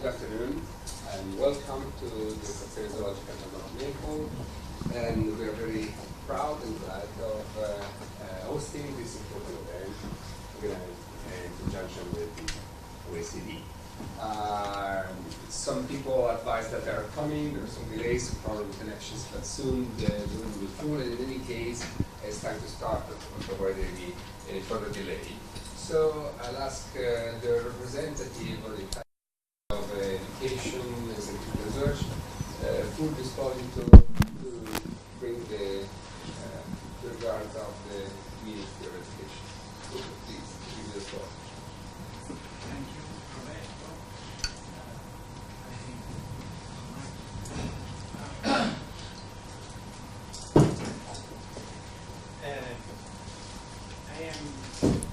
Good afternoon, and welcome to the Stazione Zoologica of Naples. And we are very proud and glad of hosting this important event organized in conjunction with the OECD. Some people advise that they are coming, there are some delays, some problem with connections, but soon the room will be full, and in any case, it's time to start, to avoid any further delay. So I'll ask the representative of education and scientific research, full disposal to bring the regards of the Ministry of Education. So please, give the floor. Thank you, Roberto. I am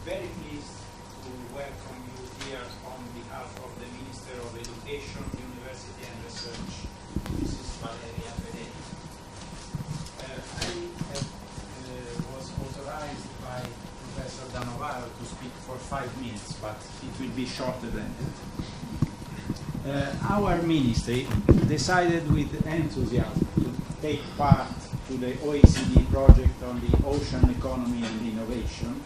very pleased to welcome you here on behalf of the Minister of Education, University and Research, Mrs. Valeria Pereira. I was authorized by Professor Danovaro to speak for 5 minutes, but it will be shorter than that. Our ministry decided with enthusiasm to take part to the OECD project on the ocean economy and innovation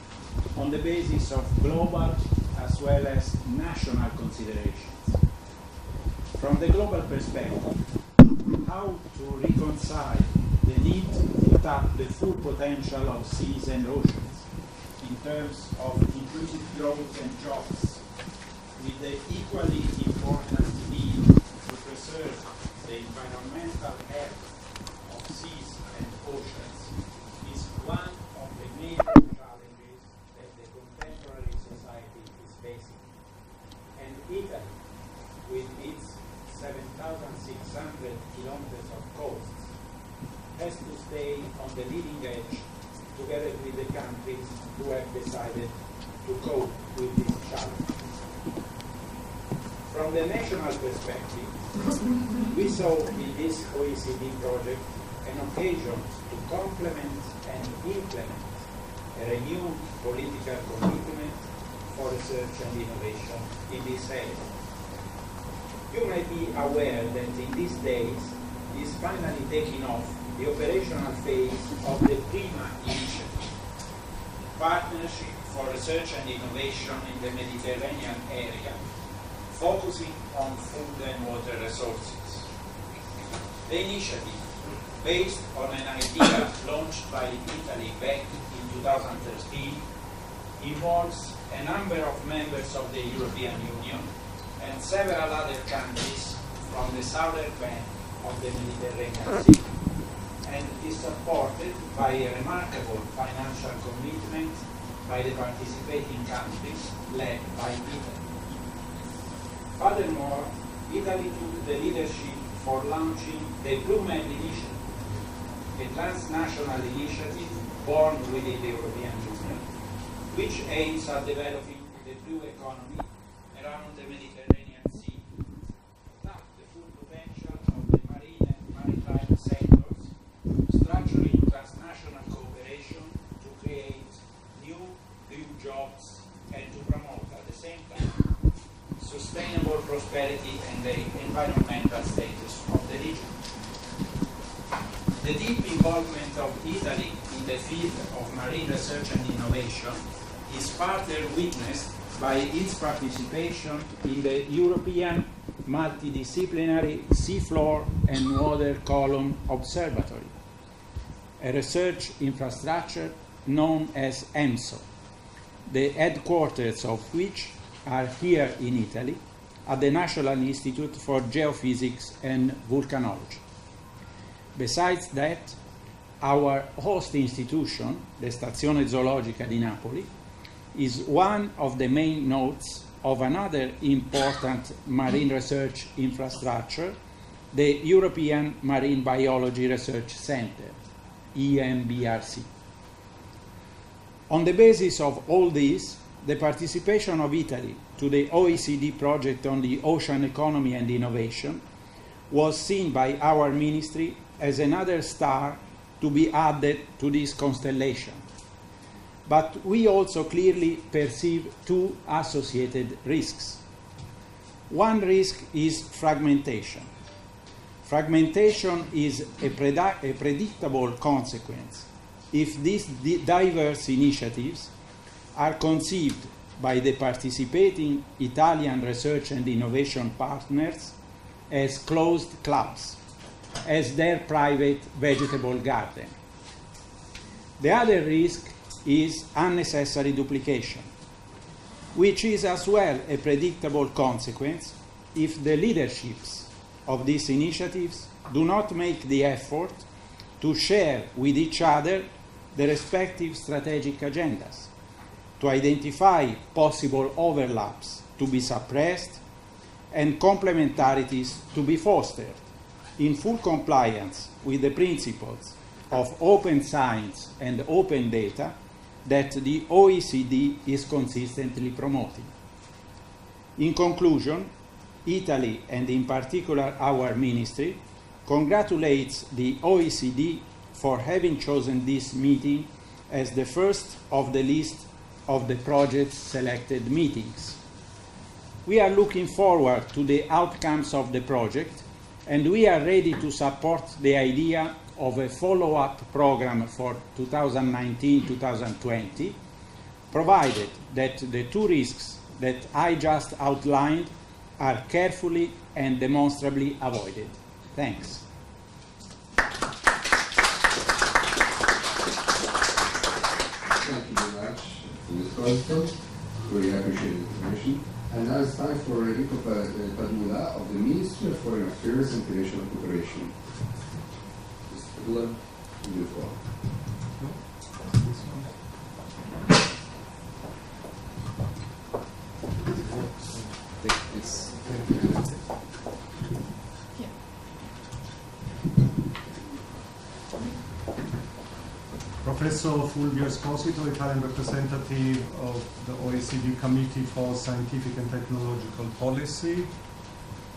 on the basis of global as well as national considerations. From the global perspective, how to reconcile the need to tap the full potential of seas and oceans in terms of inclusive growth and jobs with the equally important need to preserve the environmental health of seas and oceans is one of the major challenges that the contemporary society is facing. And Italy, with its 7,600 kilometers of coasts, has to stay on the leading edge together with the countries who have decided to cope with this challenge. From the national perspective, we saw in this OECD project an occasion to complement and implement a renewed political commitment for research and innovation in this area. You may be aware that in these days is finally taking off the operational phase of the PRIMA initiative, Partnership for Research and Innovation in the Mediterranean area, focusing on food and water resources. The initiative, based on an idea launched by Italy back in 2013, involves a number of members of the European Union and several other countries from the southern bank of the Mediterranean Sea, and is supported by a remarkable financial commitment by the participating countries led by Italy. Furthermore, Italy took the leadership for launching the Blue Med Initiative, a transnational initiative born within the European Union, which aims at developing the blue economy around the Mediterranean Sea, tap the full potential of the marine and maritime sectors, structuring transnational cooperation to create new blue jobs and to promote at the same time sustainable prosperity and the environmental status of the region. The deep involvement of Italy in the field of marine research and innovation is further witnessed by its participation in the European Multidisciplinary Seafloor and Water Column Observatory, a research infrastructure known as EMSO, the headquarters of which are here in Italy at the National Institute for Geophysics and Volcanology. Besides that, our host institution, the Stazione Zoologica di Napoli, is one of the main nodes of another important marine research infrastructure, the European Marine Biology Research Centre, EMBRC. On the basis of all this, the participation of Italy to the OECD project on the ocean economy and innovation was seen by our ministry as another star to be added to this constellation. But we also clearly perceive two associated risks. One risk is fragmentation. Fragmentation is a predictable consequence if these diverse initiatives are conceived by the participating Italian research and innovation partners as closed clubs, as their private vegetable garden. The other risk is unnecessary duplication, which is as well a predictable consequence if the leaderships of these initiatives do not make the effort to share with each other the respective strategic agendas, to identify possible overlaps to be suppressed and complementarities to be fostered in full compliance with the principles of open science and open data that the OECD is consistently promoting. In conclusion, Italy, and in particular our ministry, congratulates the OECD for having chosen this meeting as the first of the list of the project's selected meetings. We are looking forward to the outcomes of the project, and we are ready to support the idea of a follow-up program for 2019-2020, provided that the two risks that I just outlined are carefully and demonstrably avoided. Thanks. Thank you very much, Ms. Colston. Really appreciate the information. And now it's time for Enrico Padula of the Ministry of Foreign Affairs and International Cooperation. Mr. Padula, you do the floor. Professor Fulvio Esposito, Italian representative of the OECD Committee for Scientific and Technological Policy.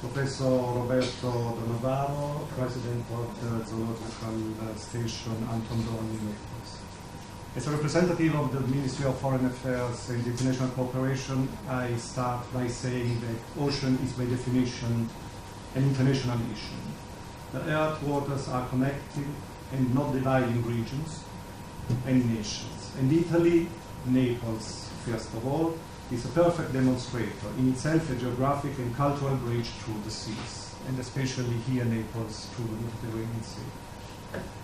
Professor Roberto Donovaro, President of the Zoological Station Anton Dohrn in Naples. As a representative of the Ministry of Foreign Affairs and International Cooperation, I start by saying that ocean is by definition an international issue. The earth waters are connected and not dividing regions and nations. And Italy, Naples, first of all, is a perfect demonstrator, in itself a geographic and cultural bridge through the seas, and especially here Naples through the Mediterranean Sea.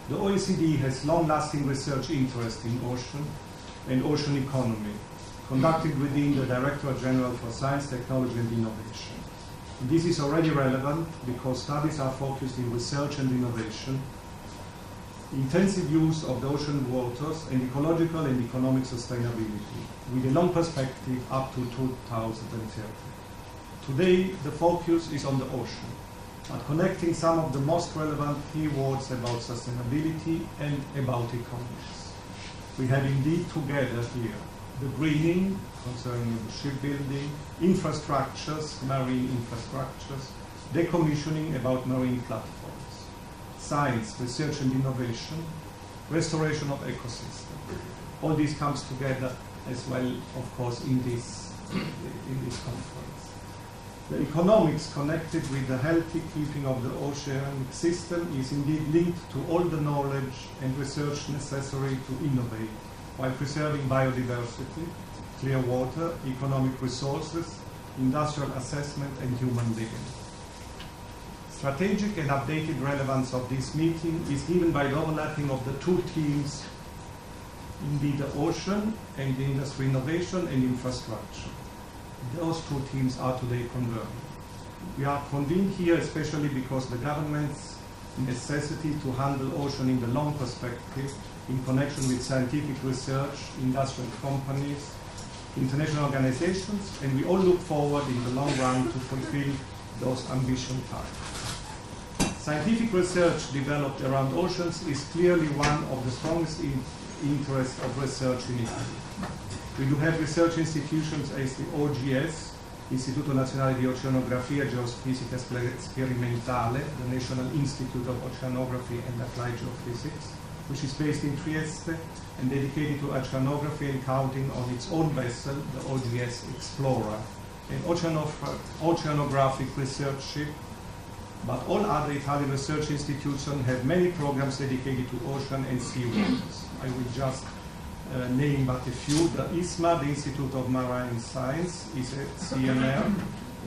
The OECD has long-lasting research interest in ocean and ocean economy, conducted within the Directorate General for Science, Technology and Innovation. And this is already relevant because studies are focused in research and innovation, intensive use of the ocean waters, and ecological and economic sustainability, with a long perspective up to 2030. Today, the focus is on the ocean, but connecting some of the most relevant keywords about sustainability and about economics. We have indeed together here the greening, concerning the shipbuilding, infrastructures, marine infrastructures, decommissioning about marine platforms, science, research and innovation, restoration of ecosystem. All this comes together as well, of course, in this conference. The economics connected with the healthy keeping of the oceanic system is indeed linked to all the knowledge and research necessary to innovate while preserving biodiversity, clear water, economic resources, industrial assessment and human living. Strategic and updated relevance of this meeting is given by the overlapping of the two themes, indeed the ocean and the industry innovation and infrastructure. Those two themes are today converging. We are convened here especially because the government's necessity to handle ocean in the long perspective in connection with scientific research, industrial companies, international organizations, and we all look forward in the long run to fulfill those ambition targets. Scientific research developed around oceans is clearly one of the strongest interests of research in Italy. We do have research institutions as the OGS, Istituto Nazionale di Oceanografia e Geofisica Sperimentale, the National Institute of Oceanography and Applied Geophysics, which is based in Trieste and dedicated to oceanography and counting on its own vessel, the OGS Explorer, an oceanographic research ship, but all other Italian research institutions have many programs dedicated to ocean and sea waters. I will just name but a few. The ISMA, the Institute of Marine Science, is a CMR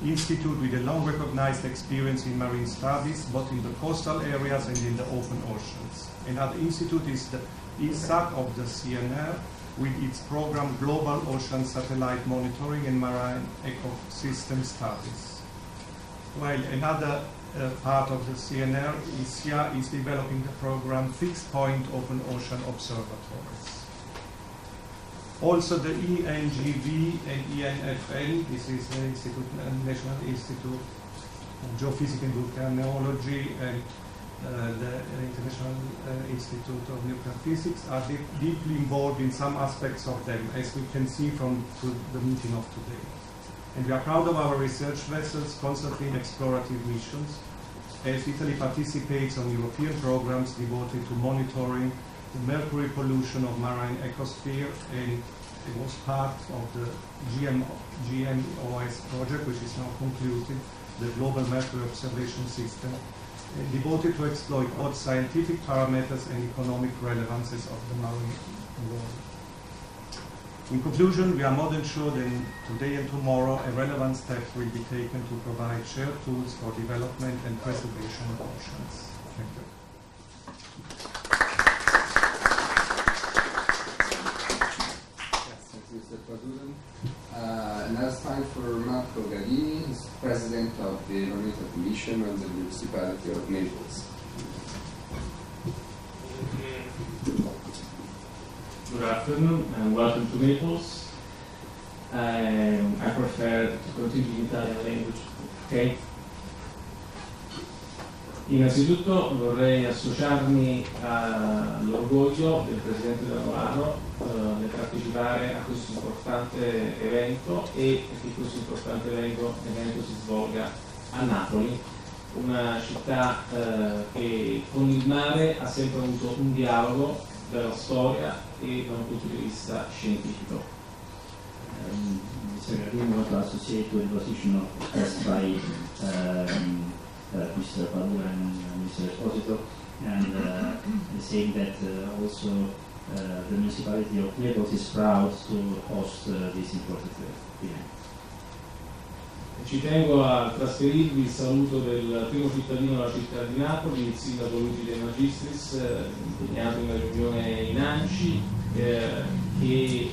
institute with a long recognized experience in marine studies, both in the coastal areas and in the open oceans. Another institute is the ISAC of the CNR, with its program Global Ocean Satellite Monitoring and Marine Ecosystem Studies. While another part of the CNR, ISIA, is developing the program Fixed Point Open Ocean Observatories. Also the ENGV and ENFL, this is the National Institute of Geophysics and Volcanology, and the International Institute of Nuclear Physics are deeply involved in some aspects of them, as we can see from the meeting of today. And we are proud of our research vessels constantly in explorative missions, as Italy participates on European programs devoted to monitoring the mercury pollution of marine ecosphere, and it was part of the GMOS project, which is now concluded, the Global Mercury Observation System, devoted to exploit both scientific parameters and economic relevances of the marine world. In conclusion, we are more than sure that today and tomorrow a relevant step will be taken to provide shared tools for development and preservation of oceans. Thank you. Yes, thank you, Mr. Paduran. Now it's time for Marco Gallini, who's President of the Environmental Commission on the Municipality of Naples. Good afternoon and welcome to Naples. I prefer to continue in Italian language. Okay? Innanzitutto vorrei associarmi all'orgoglio del Presidente Dohrn nel partecipare a questo importante evento e che questo importante evento si svolga a Napoli, una città che con il mare ha sempre avuto un dialogo della storia e da un punto di vista scientifico. Mr. Gardini was associated with the position expressed by Mr. Paduran and Mr. Esposito, and saying that also the municipality of Naples is proud to host this important event. Ci tengo a trasferirvi il saluto del primo cittadino della città di Napoli, il sindaco Luigi De Magistris, impegnato in una riunione in ANCI, che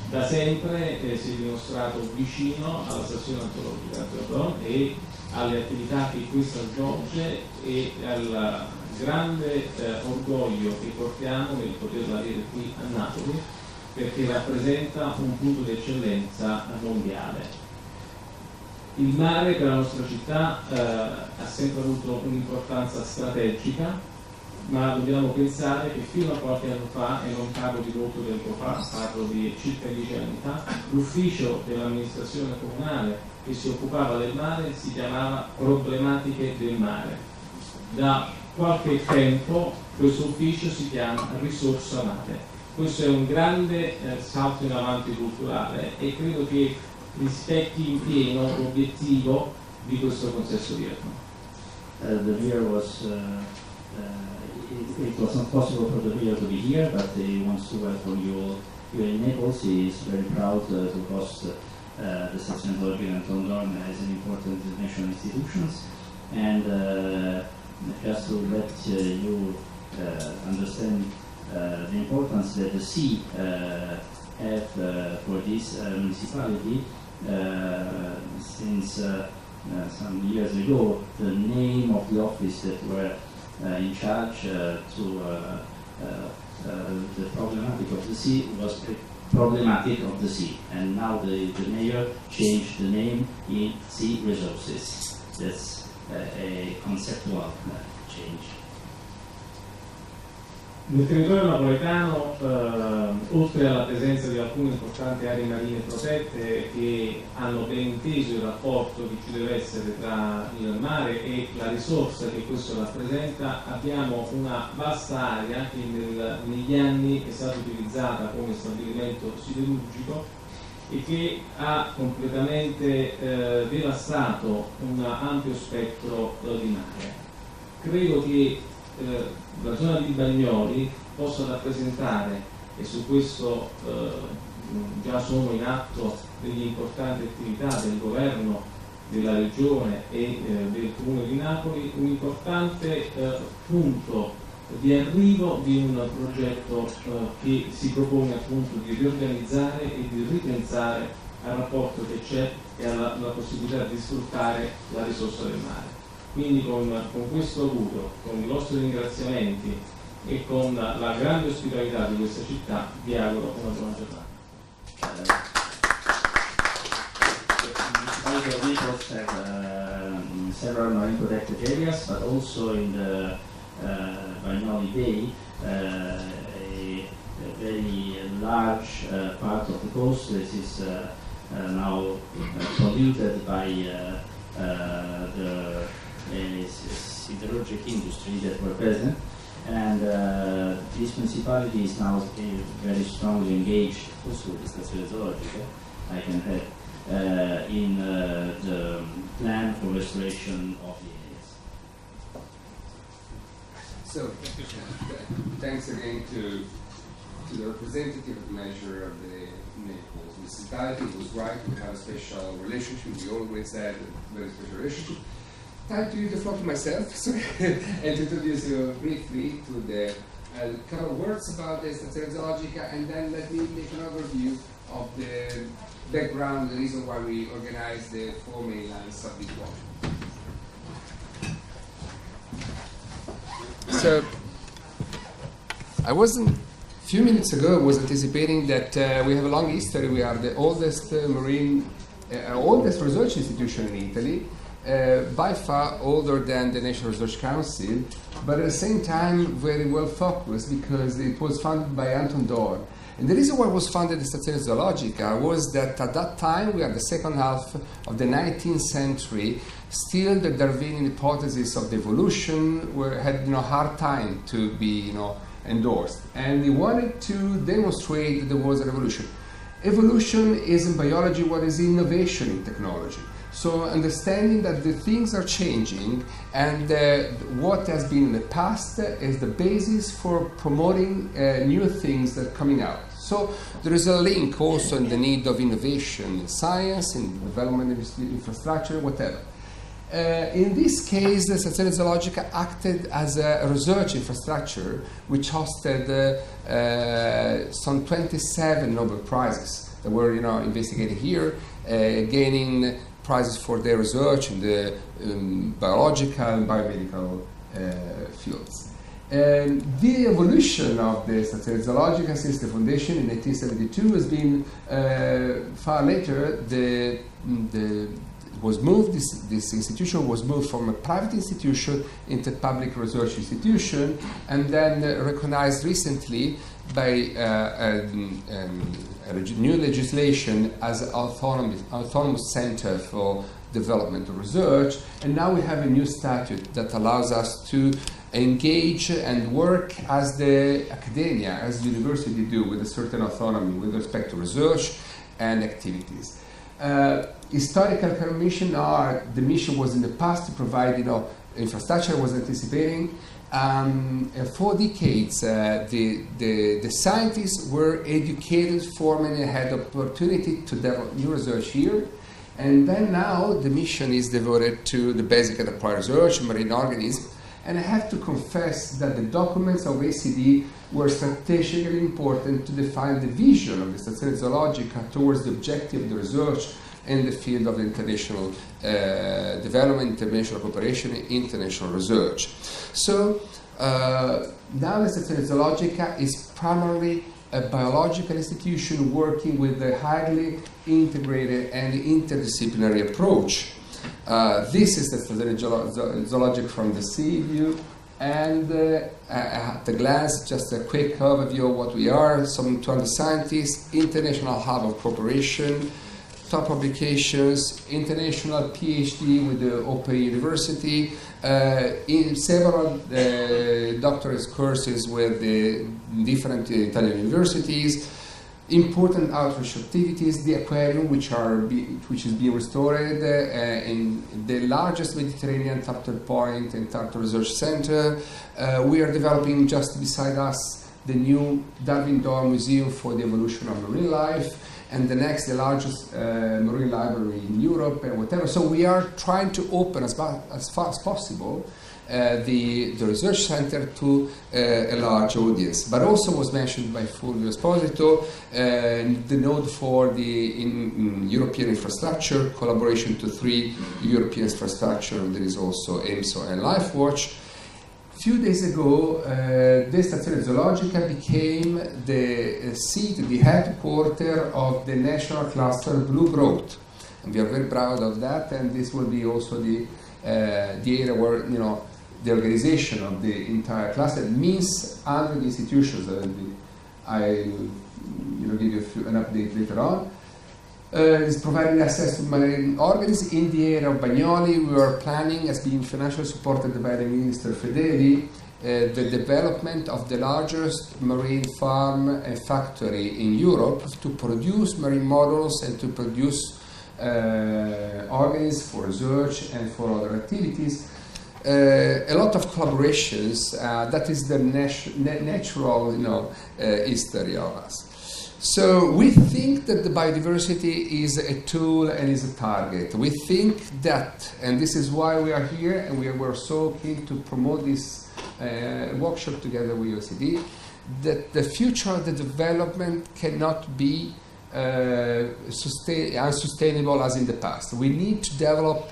da sempre si è dimostrato vicino alla stazione antologica Giorno e alle attività che questa svolge e al grande orgoglio che portiamo nel poterla avere qui a Napoli, perché rappresenta un punto di eccellenza mondiale. Il mare per la nostra città ha sempre avuto un'importanza strategica, ma dobbiamo pensare che fino a qualche anno fa, e non parlo di molto tempo fa, parlo di circa 10 anni fa, l'ufficio dell'amministrazione comunale che si occupava del mare si chiamava Problematiche del Mare. Da qualche tempo questo ufficio si chiama Risorsa Mare. Questo è un grande salto in avanti culturale e credo che rispecchi in pieno l'obiettivo di questo consesso odierno. The mayor was it was not possible for the mayor to be here, but he wants to welcome you all here in Naples. He is very proud to host the Stazione and Anton Dohrn as an important national institutions, and just to let you understand the importance that the sea have for this municipality. Since some years ago, the name of the office that were in charge to the problematic of the sea was problematic of the sea, and now the mayor changed the name in Sea Resources. That's a conceptual change. Nel territorio napoletano, oltre alla presenza di alcune importanti aree marine protette che hanno ben inteso il rapporto che ci deve essere tra il mare e la risorsa che questo rappresenta, abbiamo una vasta area che negli anni è stata utilizzata come stabilimento siderurgico e che ha completamente devastato un ampio spettro di mare. Credo che la zona di Bagnoli possa rappresentare, e su questo già sono in atto delle importanti attività del governo, della regione e del comune di Napoli, un importante punto di arrivo di un progetto che si propone appunto di riorganizzare e di ripensare al rapporto che c'è e alla possibilità di sfruttare la risorsa del mare. Quindi con questo augurio, con i vostri ringraziamenti e con la grande ospitalità di questa città vi auguro una buona giornata. The Naples have several marine protected areas, but also in the Bagnoli Bay, a very large part of the coast that is now polluted by the Zoologic industry that were present, and this municipality is now very strongly engaged also with the Stazione Zoologica, I can add, in the plan for restoration of the areas. So, thanks again to the representative of the measure of the Naples municipality. It was right, we have a special relationship, we always had a very special relationship. Time to use the floor to myself, sorry, and to introduce you briefly to the couple of words about the Stazione Zoologica, and then let me make an overview of the background, the reason why we organized the 4 main lines of this walk. So, a few minutes ago, I was anticipating that we have a long history. We are the oldest oldest research institution in Italy, by far older than the National Research Council, but at the same time very well focused because it was founded by Anton Dohrn. And the reason why it was founded the Stazione Zoologica was that at that time, we are the second half of the 19th century, still the Darwinian hypothesis of the evolution had hard time to be endorsed. And we wanted to demonstrate that there was a revolution. Evolution is in biology what is innovation in technology. So understanding that the things are changing and what has been in the past is the basis for promoting new things that are coming out. So there is a link also in the need of innovation in science, in development of infrastructure, whatever. In this case, the Stazione Zoologica acted as a research infrastructure which hosted some 27 Nobel Prizes that were investigated here, gaining prizes for their research in the biological and biomedical fields. The evolution of the Stazione Zoologica since the foundation in 1872 has been far later. This institution was moved from a private institution into a public research institution, and then recognized recently by new legislation as an autonomous center for development and research. And now we have a new statute that allows us to engage and work as the academia, as the university do, with a certain autonomy with respect to research and activities. Historical mission the mission was in the past to provide infrastructure. Was anticipating for decades the scientists were educated, formed, and had opportunity to develop new research here. And then now the mission is devoted to the basic and applied research, marine organisms. And I have to confess that the documents of ACD were strategically important to define the vision of the Stazione Zoologica towards the objective of the research in the field of international development, international cooperation, and international research. So now the Stazione Zoologica is primarily a biological institution working with a highly integrated and interdisciplinary approach. This is the Stazione Zoologica from the sea view, and at a glance, just a quick overview of what we are. Some 200 scientists, international hub of cooperation, top publications, international PhD with the Open University, in several doctorate courses with the different Italian universities, Important outreach activities, the aquarium, which is being restored in the largest Mediterranean turtle point and turtle research center. We are developing just beside us the new Anton Dohrn Museum for the Evolution of Marine Life, and the largest marine library in Europe and whatever. So we are trying to open as far as possible the research center to a large audience. But also was mentioned by Fulvio Esposito, the node for the European infrastructure, collaboration to 3 European infrastructure. There is also EMSO and LifeWatch. A few days ago, the Stazione Zoologica became the seat, the headquarter of the national cluster Blue Growth. And we are very proud of that, and this will be also the area where, the organization of the entire cluster. It means 100 institutions. I'll give you an update later on. Is providing access to marine organisms in the area of Bagnoli. We are planning, as being financially supported by the Minister Fedeli, the development of the largest marine farm and factory in Europe to produce marine models and to produce organisms for research and for other activities. A lot of collaborations. That is the natural, history of us. So we think that the biodiversity is a tool and is a target. We think that, and this is why we are here, and we were so keen to promote this workshop together with OECD, that the future of the development cannot be unsustainable as in the past. We need to develop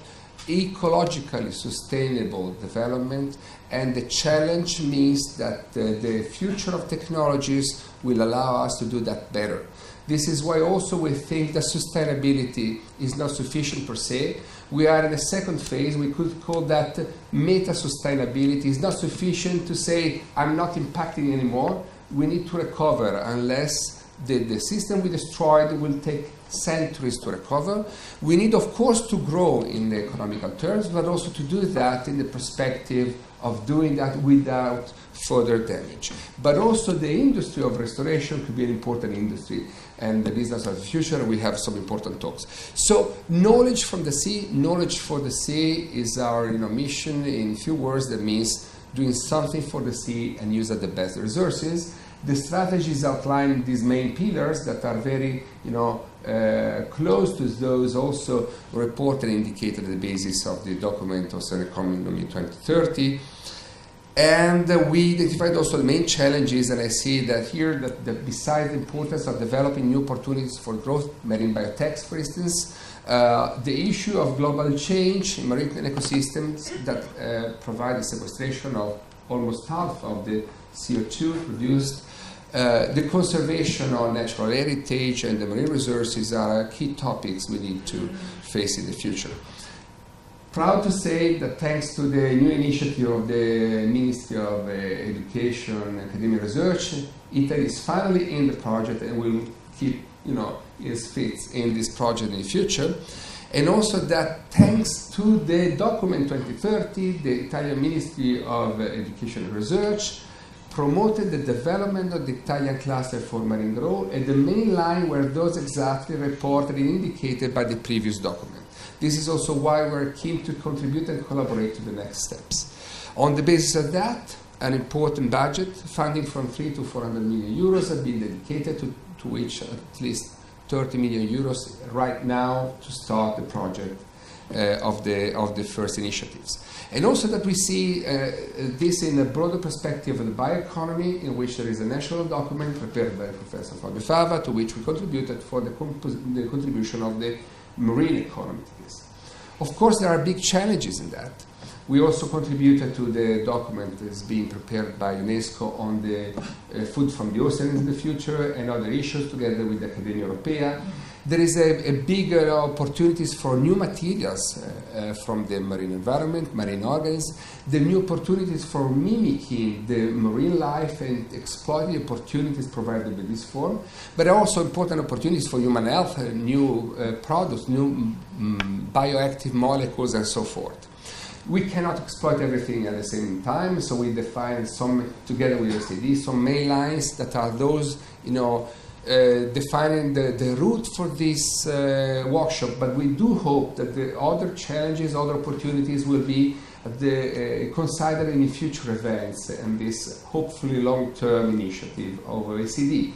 ecologically sustainable development, and the challenge means that the future of technologies will allow us to do that better. This is why also we think that sustainability is not sufficient per se. We are in a second phase. We could call that meta-sustainability. It's not sufficient to say, I'm not impacting anymore. We need to recover, unless the system we destroyed will take centuries to recover. We need, of course, to grow in the economical terms, but also to do that in the perspective of doing that without further damage. But also the industry of restoration could be an important industry, and the business of the future, we have some important talks. So knowledge from the sea, knowledge for the sea is our mission. In few words, that means doing something for the sea and use at the best resources. The strategies outline these main pillars that are very, close to those also reported and indicated at the basis of the document of Circular Economy 2030. And we identified also the main challenges, and I see that here that besides the importance of developing new opportunities for growth, marine biotech, for instance, the issue of global change in marine ecosystems that provide the sequestration of almost half of the CO2 produced. The conservation of natural heritage and the marine resources are key topics we need to face in the future. Proud to say that thanks to the new initiative of the Ministry of Education and Academic Research, Italy is finally in the project and will keep, its feet in this project in the future. And also that thanks to the document 2030, the Italian Ministry of Education and Research promoted the development of the Italian cluster for marine growth, and the main line were those exactly reported and indicated by the previous document. This is also why we're keen to contribute and collaborate to the next steps. On the basis of that, an important budget, funding from 300 to 400 million euros have been dedicated, to which at least 30 million euros right now to start the project of the first initiatives. And also that we see this in a broader perspective of the bioeconomy, in which there is a national document prepared by Professor Fabio Fava, to which we contributed for the contribution of the marine economy to this. Of course, there are big challenges in that. We also contributed to the document that is being prepared by UNESCO on the food from the ocean in the future and other issues together with the Academia Europea. There is a bigger opportunities for new materials from the marine environment, marine organisms, the new opportunities for mimicking the marine life and exploiting opportunities provided by this form, but also important opportunities for human health, new products, new bioactive molecules and so forth. We cannot exploit everything at the same time, so we define some, together with OECD, some main lines that are those, defining the route for this workshop, but we do hope that the other challenges, other opportunities will be considered in future events and this hopefully long-term initiative of OECD.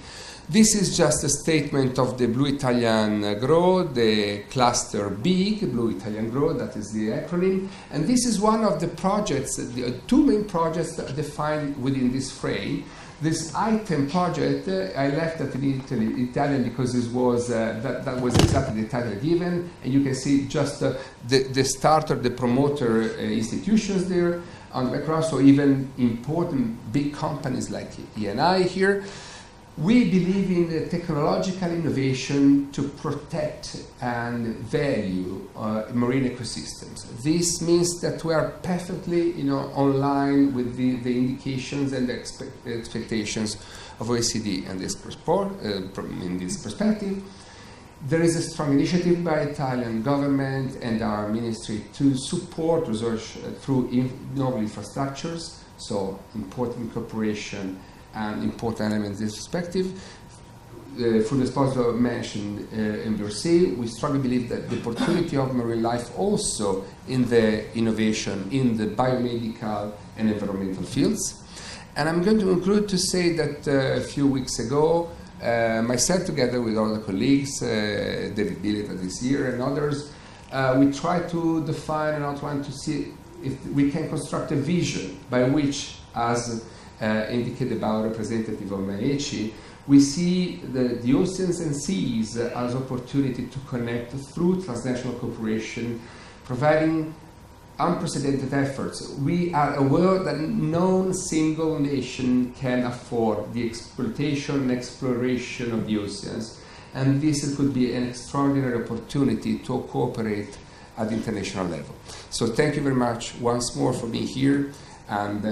This is just a statement of the Blue Italian Grow, the cluster BIG, Blue Italian Grow, that is the acronym, and this is one of the projects, the two main projects that are defined within this frame. This item project, I left that in Italian because this was, that was exactly the title given, and you can see just the starter, the promoter institutions there on the background, so even important big companies like E&I here. We believe in technological innovation to protect and value marine ecosystems. This means that we are perfectly, online with the indications and the expectations of OECD in this perspective. There is a strong initiative by Italian government and our ministry to support research through novel infrastructures, so important cooperation and important elements in this perspective. Food Esposo mentioned in Versailles, we strongly believe that the opportunity of marine life also in the innovation in the biomedical and environmental fields. And I'm going to conclude to say that a few weeks ago, myself together with other colleagues, David Billett this year and others, we tried to define and outline to see if we can construct a vision by which, as indicated by our representative of MAECI, we see the oceans and seas as opportunity to connect through transnational cooperation, providing unprecedented efforts. We are aware that no single nation can afford the exploitation and exploration of the oceans, and this could be an extraordinary opportunity to cooperate at the international level. So thank you very much once more for being here, and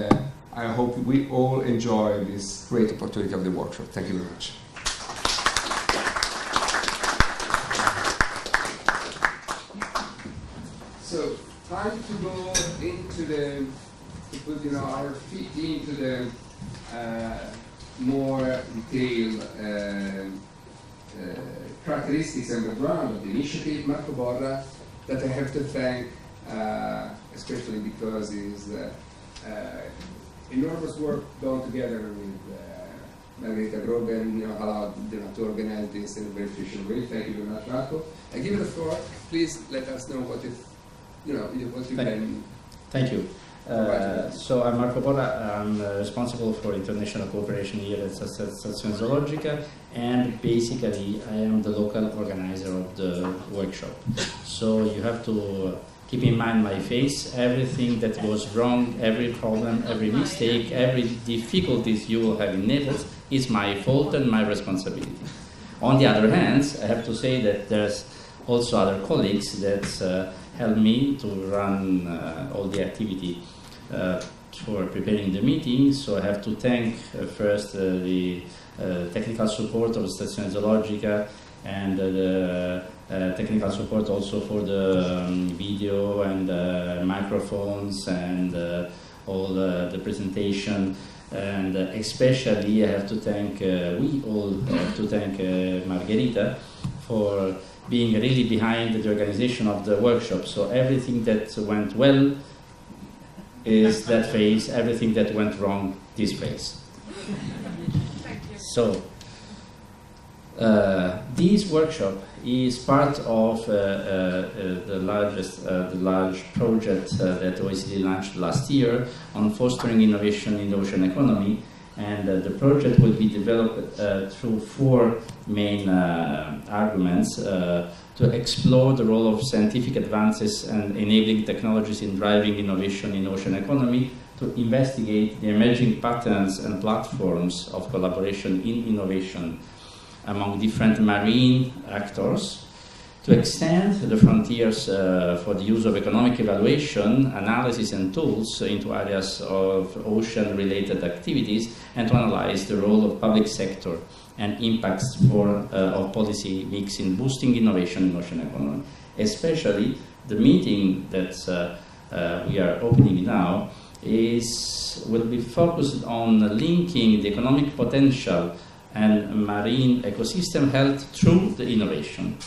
I hope we all enjoy this great opportunity of the workshop. Thank you very much. So, time to go into to put our feet into the more detailed characteristics and background of the initiative, Marco Borra, that I have to thank, especially because he's enormous work done together with Margherita Groben, allowed to organize this in a very efficient way. Thank you very much, Marco. I give you the floor. Please let us know what you can. Thank you. So I'm Marco Borra. I'm responsible for international cooperation here at Stazione Zoologica, and basically I am the local organizer of the workshop. So you have to keep in mind my face. Everything that goes wrong, every problem, every mistake, every difficulties you will have in Naples is my fault and my responsibility. On the other hand, I have to say that there's also other colleagues that help me to run all the activity for preparing the meeting. So I have to thank first the technical support of Stazione Zoologica and the technical support also for the video and microphones and all the presentation, and especially I have to thank, we all have to thank Margherita for being really behind the organization of the workshop. So everything that went well is that phase, everything that went wrong, this phase. Thank you. So this workshop is part of the large project that OECD launched last year on fostering innovation in the ocean economy, and the project will be developed through four main arguments to explore the role of scientific advances and enabling technologies in driving innovation in ocean economy, to investigate the emerging patterns and platforms of collaboration in innovation among different marine actors, to extend the frontiers for the use of economic evaluation, analysis and tools into areas of ocean-related activities, and to analyze the role of public sector and impacts of policy mix in boosting innovation in ocean economy. Especially the meeting that we are opening now will be focused on linking the economic potential and marine ecosystem health through the innovation.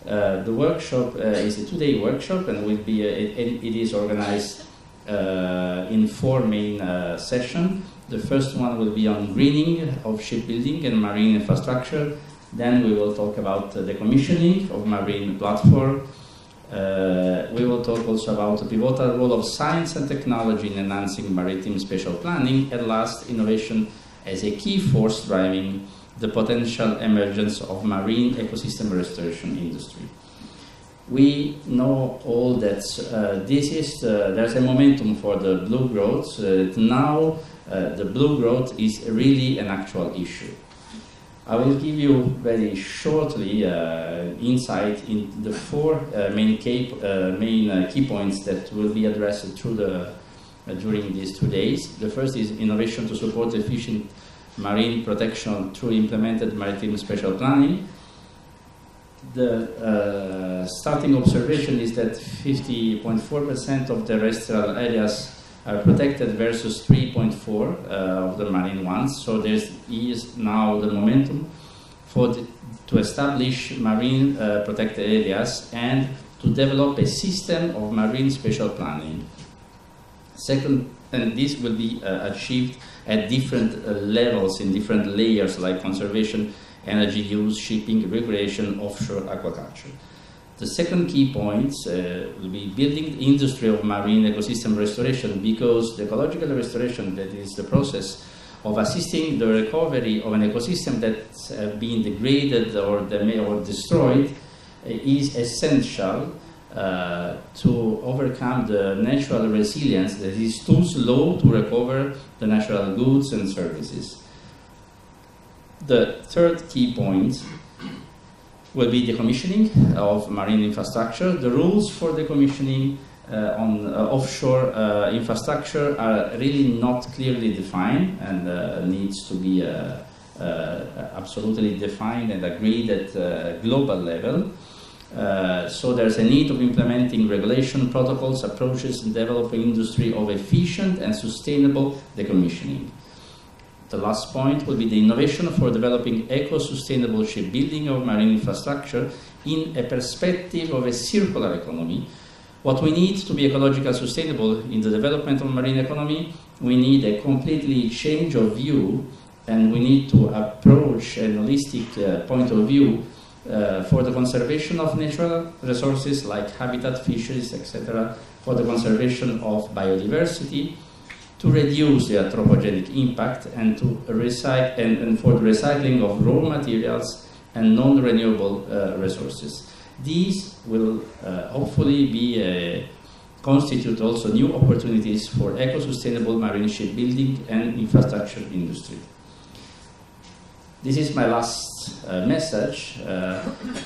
The workshop is a 2-day workshop, and will be it is organized in 4 main sessions. The first one will be on greening of shipbuilding and marine infrastructure. Then we will talk about the commissioning of marine platform. We will talk also about the pivotal role of science and technology in enhancing maritime spatial planning, and last, innovation as a key force driving the potential emergence of marine ecosystem restoration industry. We know all that there's a momentum for the blue growth. Now the blue growth is really an actual issue. I will give you very shortly insight in the 4 main key points that will be addressed during these 2 days. The first is innovation to support efficient marine protection through implemented maritime spatial planning. The starting observation is that 50.4% of terrestrial areas are protected versus 3.4 of the marine ones. So there is now the momentum to establish marine protected areas and to develop a system of marine spatial planning. Second, and this will be achieved at different levels, in different layers, like conservation, energy use, shipping, recreation, offshore aquaculture. The second key point will be building the industry of marine ecosystem restoration, because the ecological restoration, that is the process of assisting the recovery of an ecosystem that's been degraded or destroyed, is essential to overcome the natural resilience that is too slow to recover the natural goods and services. The third key point will be decommissioning of marine infrastructure. The rules for decommissioning on offshore infrastructure are really not clearly defined, and needs to be absolutely defined and agreed at global level. So there's a need of implementing regulation, protocols, approaches, and developing industry of efficient and sustainable decommissioning. The last point will be the innovation for developing eco-sustainable shipbuilding of marine infrastructure in a perspective of a circular economy. What we need to be ecologically sustainable in the development of marine economy, we need a completely change of view, and we need to approach a holistic point of view for the conservation of natural resources like habitat, fisheries, etc., for the conservation of biodiversity, to reduce the anthropogenic impact, and to and for the recycling of raw materials and non-renewable resources. These will hopefully constitute also new opportunities for eco-sustainable marine shipbuilding and infrastructure industry. This is my last message.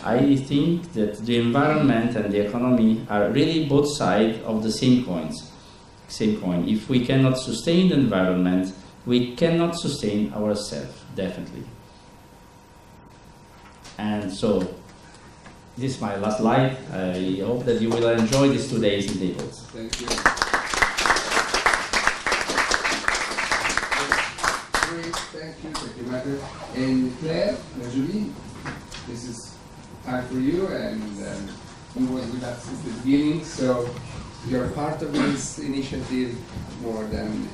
I think that the environment and the economy are really both sides of the same coin. If we cannot sustain the environment, we cannot sustain ourselves, definitely. And so, this is my last slide. I hope that you will enjoy these 2 days in Naples. Thank you. Great, thank you, Matter. And Claire, Julie, this is time for you, and you were with us since the beginning, so you're part of this initiative more than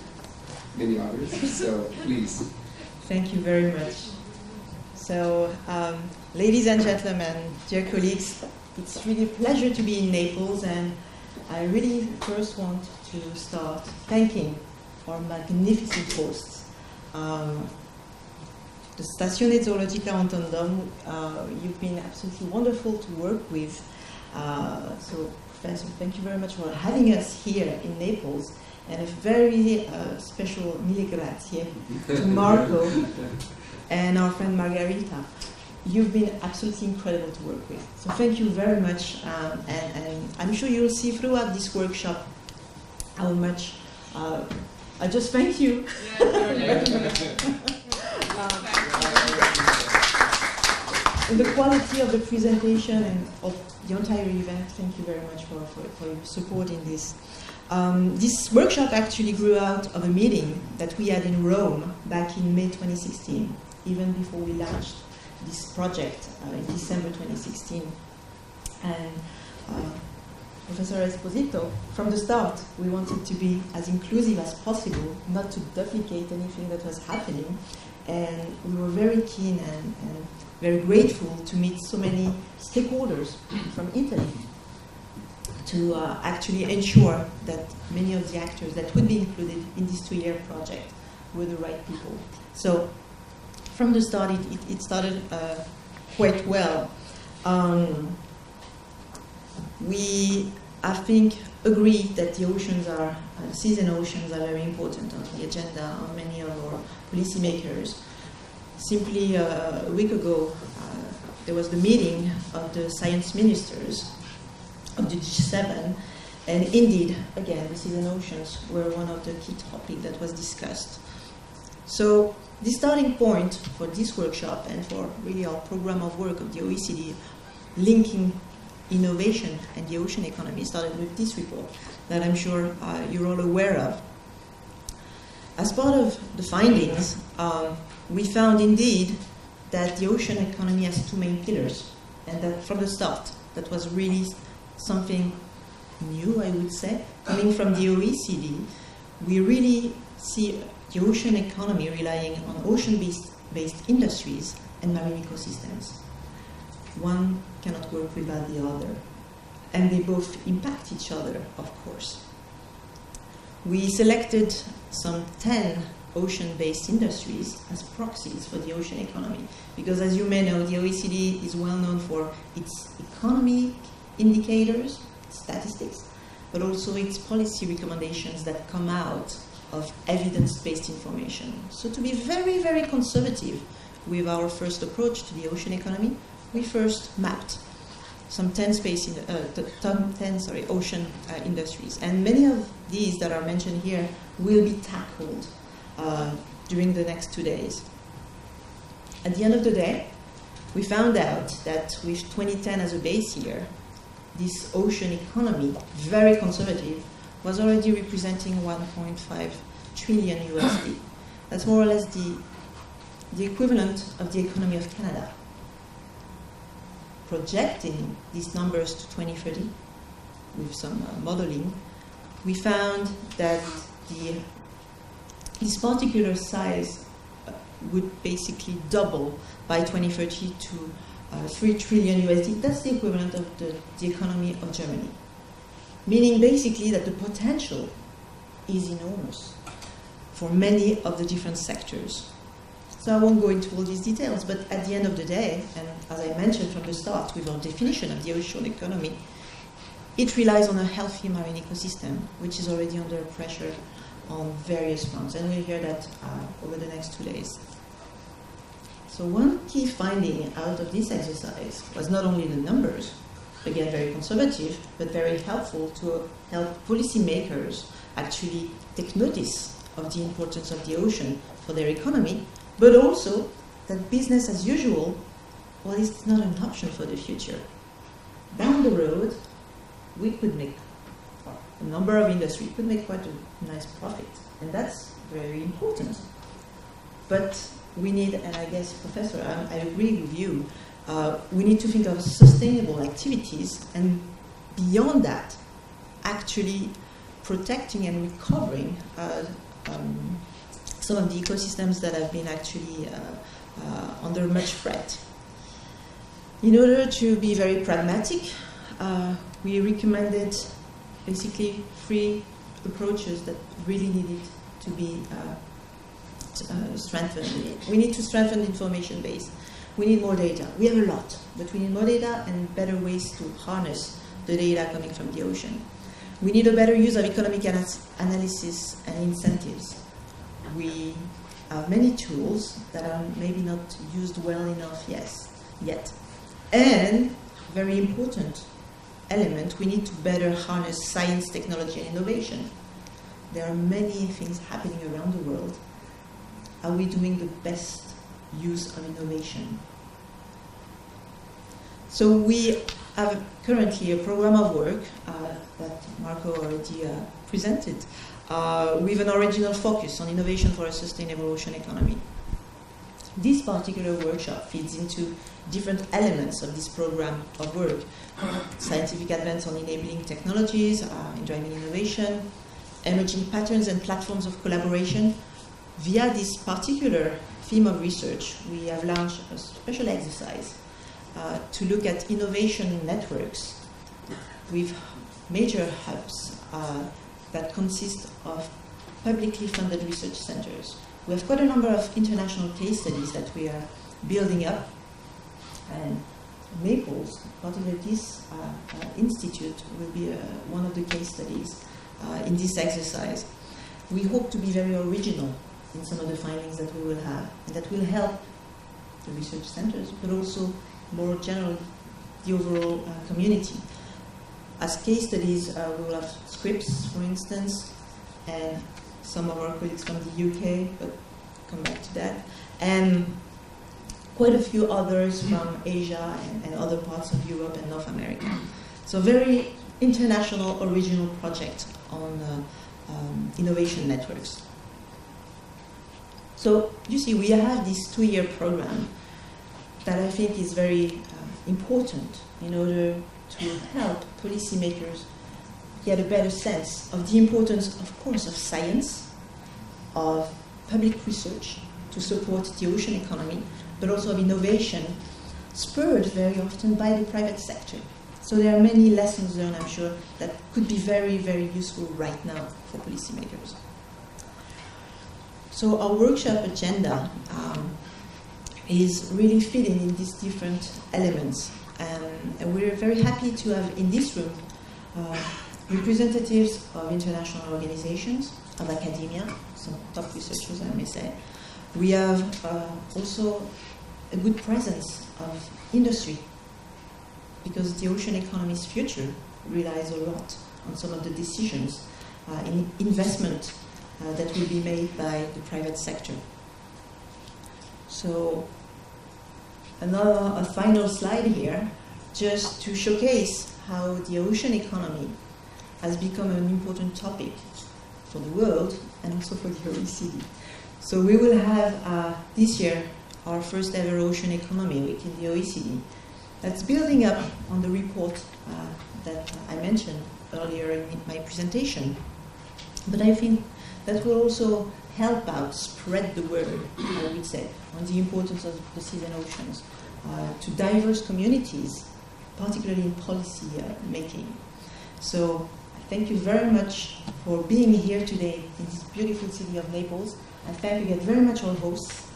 many others, so please. Thank you very much. So, ladies and gentlemen, dear colleagues, it's really a pleasure to be in Naples, and I really first want to start thanking our magnificent hosts. The Stazione Zoologica, Anton Dohrn, you've been absolutely wonderful to work with. So, Professor, thank you very much for having us here in Naples, and a very special mille grazie to Marco and our friend Margarita. You've been absolutely incredible to work with. So thank you very much, and I'm sure you'll see throughout this workshop how much I just thank you. And the quality of the presentation and of the entire event, thank you very much for your support in this. This workshop actually grew out of a meeting that we had in Rome back in May 2016. even before we launched this project in December 2016. And Professor Esposito, from the start, we wanted to be as inclusive as possible, not to duplicate anything that was happening. And we were very keen and very grateful to meet so many stakeholders from Italy to actually ensure that many of the actors that would be included in this 2-year project were the right people. So from the start, it started quite well. We, I think, agree that the oceans are, seas and oceans are very important on the agenda of many of our policymakers. Simply a week ago, there was the meeting of the science ministers of the G7, and indeed, again, the seas and oceans were one of the key topics that was discussed. So the starting point for this workshop and for really our program of work of the OECD linking innovation and the ocean economy started with this report that I'm sure you're all aware of. As part of the findings, we found indeed that the ocean economy has 2 main pillars, and that from the start, that was really something new, I would say. Coming from the OECD, we really see the ocean economy relying on ocean-based industries and marine ecosystems. One cannot work without the other, and they both impact each other, of course. We selected some 10 ocean-based industries as proxies for the ocean economy, because as you may know, the OECD is well known for its economic indicators, statistics, but also its policy recommendations that come out of evidence-based information. So to be very, very conservative with our first approach to the ocean economy, we first mapped some 10 ocean industries. And many of these that are mentioned here will be tackled during the next 2 days. At the end of the day, we found out that with 2010 as a base year, this ocean economy, very conservative, was already representing 1.5 trillion USD. That's more or less the equivalent of the economy of Canada. Projecting these numbers to 2030 with some modeling, we found that this particular size would basically double by 2030 to 3 trillion USD. That's the equivalent of the economy of Germany. Meaning basically that the potential is enormous for many of the different sectors. So I won't go into all these details, but at the end of the day, and as I mentioned from the start with our definition of the ocean economy, it relies on a healthy marine ecosystem, which is already under pressure on various fronts, and we'll hear that over the next 2 days. So one key finding out of this exercise was not only the numbers, again very conservative, but very helpful to help policymakers actually take notice of the importance of the ocean for their economy, but also that business as usual, well, it's not an option for the future. Down the road, we could make, a number of industries could make quite a nice profit, and that's very important. But we need, and I guess, Professor, I agree with you, we need to think of sustainable activities, and beyond that, actually protecting and recovering some of the ecosystems that have been actually under much threat. In order to be very pragmatic, we recommended basically 3 approaches that really needed to be strengthened. We need to strengthen the information base. We need more data. We have a lot, but we need more data and better ways to harness the data coming from the ocean. We need a better use of economic analysis and incentives. We have many tools that are maybe not used well enough yet. And, very important element, we need to better harness science, technology, and innovation. There are many things happening around the world. Are we doing the best use of innovation? So we have currently a program of work that Marco already presented with an original focus on innovation for a sustainable ocean economy. This particular workshop feeds into different elements of this program of work. Scientific advance on enabling technologies, in driving innovation, emerging patterns and platforms of collaboration. Via this particular theme of research, we have launched a special exercise to look at innovation networks with major hubs that consist of publicly funded research centers. We have quite a number of international case studies that we are building up, and Naples, particularly this institute, will be one of the case studies in this exercise. We hope to be very original in some of the findings that we will have, and that will help the research centers, but also more generally the overall community. As case studies, we will have Scripps, for instance, and some of our colleagues from the UK, but come back to that, and quite a few others from Asia and other parts of Europe and North America. So very international, original project on innovation networks. So you see, we have this 2-year program that I think is very important in order to help policymakers get a better sense of the importance, of course, of science, of public research to support the ocean economy, but also of innovation, spurred very often by the private sector. So there are many lessons learned, I'm sure, that could be very, very useful right now for policymakers. So our workshop agenda is really fitting in these different elements. And we're very happy to have in this room representatives of international organizations, of academia, some top researchers, I may say. We have also a good presence of industry, because the ocean economy's future relies a lot on some of the decisions in investment that will be made by the private sector. So a final slide here, just to showcase how the ocean economy has become an important topic for the world and also for the OECD. So we will have this year our first ever Ocean Economy Week in the OECD. That's building up on the report that I mentioned earlier in my presentation. But I think that will also help out spread the word, I would say, on the importance of the seas and oceans to diverse communities, particularly in policy making. So thank you very much for being here today in this beautiful city of Naples. And thank you again very much our hosts,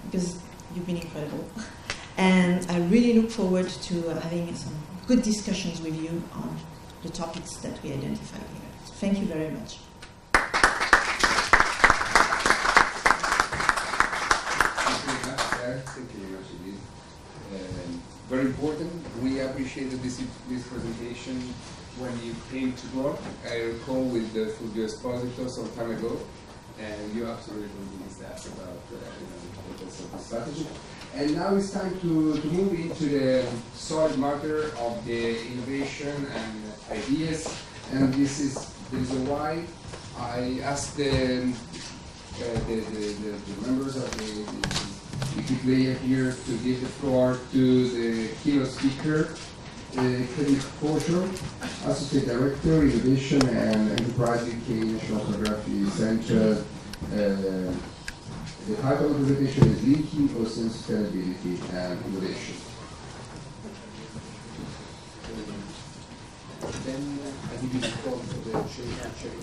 because you've been incredible. And I really look forward to having some good discussions with you on the topics that we identified here. So thank you very much. Thank you very much indeed. Very important. We appreciated this presentation when you came to Rome. I recall with the Fulvio Esposito some time ago, and you absolutely convinced us about the importance of the strategy. And now it's time to move into the solid matter of the innovation and ideas. And this is why I asked the members of the player here to give the floor to the keynote speaker, Kevin Kosher, Associate Director, Innovation and Enterprise UK National Oceanography Center. The title of the presentation is Linking Ocean Sustainability and Innovation. Then I give you the floor for the sharing.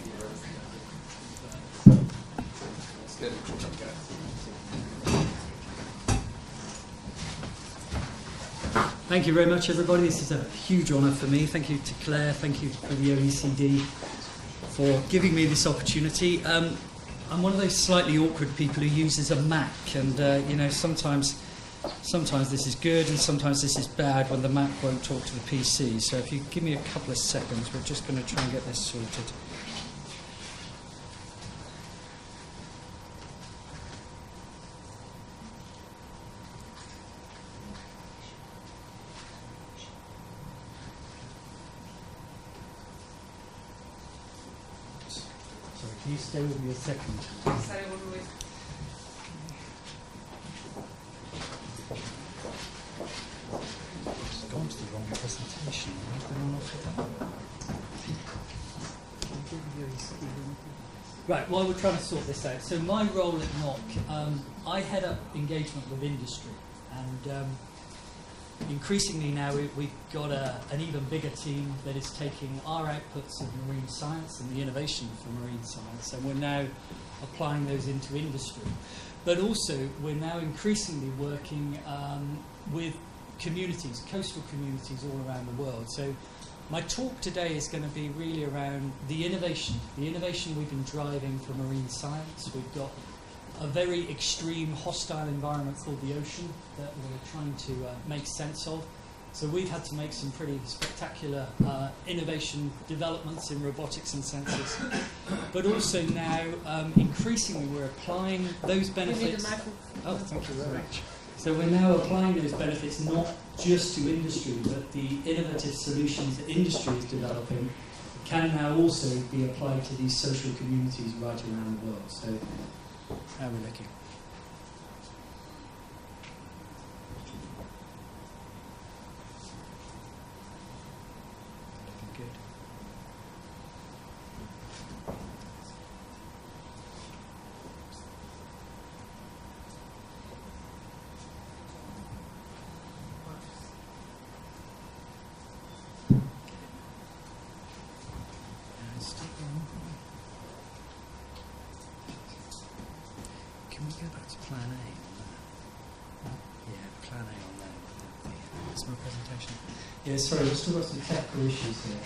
Thank you very much, everybody. This is a huge honour for me. Thank you to Claire. Thank you for the OECD for giving me this opportunity. I'm one of those slightly awkward people who uses a Mac, and you know, sometimes this is good and sometimes this is bad when the Mac won't talk to the PC. So if you give me a couple of seconds, we're just going to try and get this sorted. Can you stay with me a second? Right, while we're trying to sort this out. So my role at NOC, I head up engagement with industry, and increasingly now we've got an even bigger team that is taking our outputs of marine science and the innovation from marine science, and we're now applying those into industry. But also we're now increasingly working with communities, coastal communities all around the world. So my talk today is going to be really around the innovation we've been driving for marine science. We've got a very extreme hostile environment called the ocean that we're trying to make sense of. So we've had to make some pretty spectacular innovation developments in robotics and sensors. But also now, increasingly, we're applying those benefits. Oh, thank you very much. So we're now applying those benefits not just to industry, but the innovative solutions that industry is developing can now also be applied to these social communities right around the world. So how are we looking? Looking good. Can we go back to plan A? Yeah, plan A on there. That's my presentation. Yeah, sorry, we've still got some technical issues here.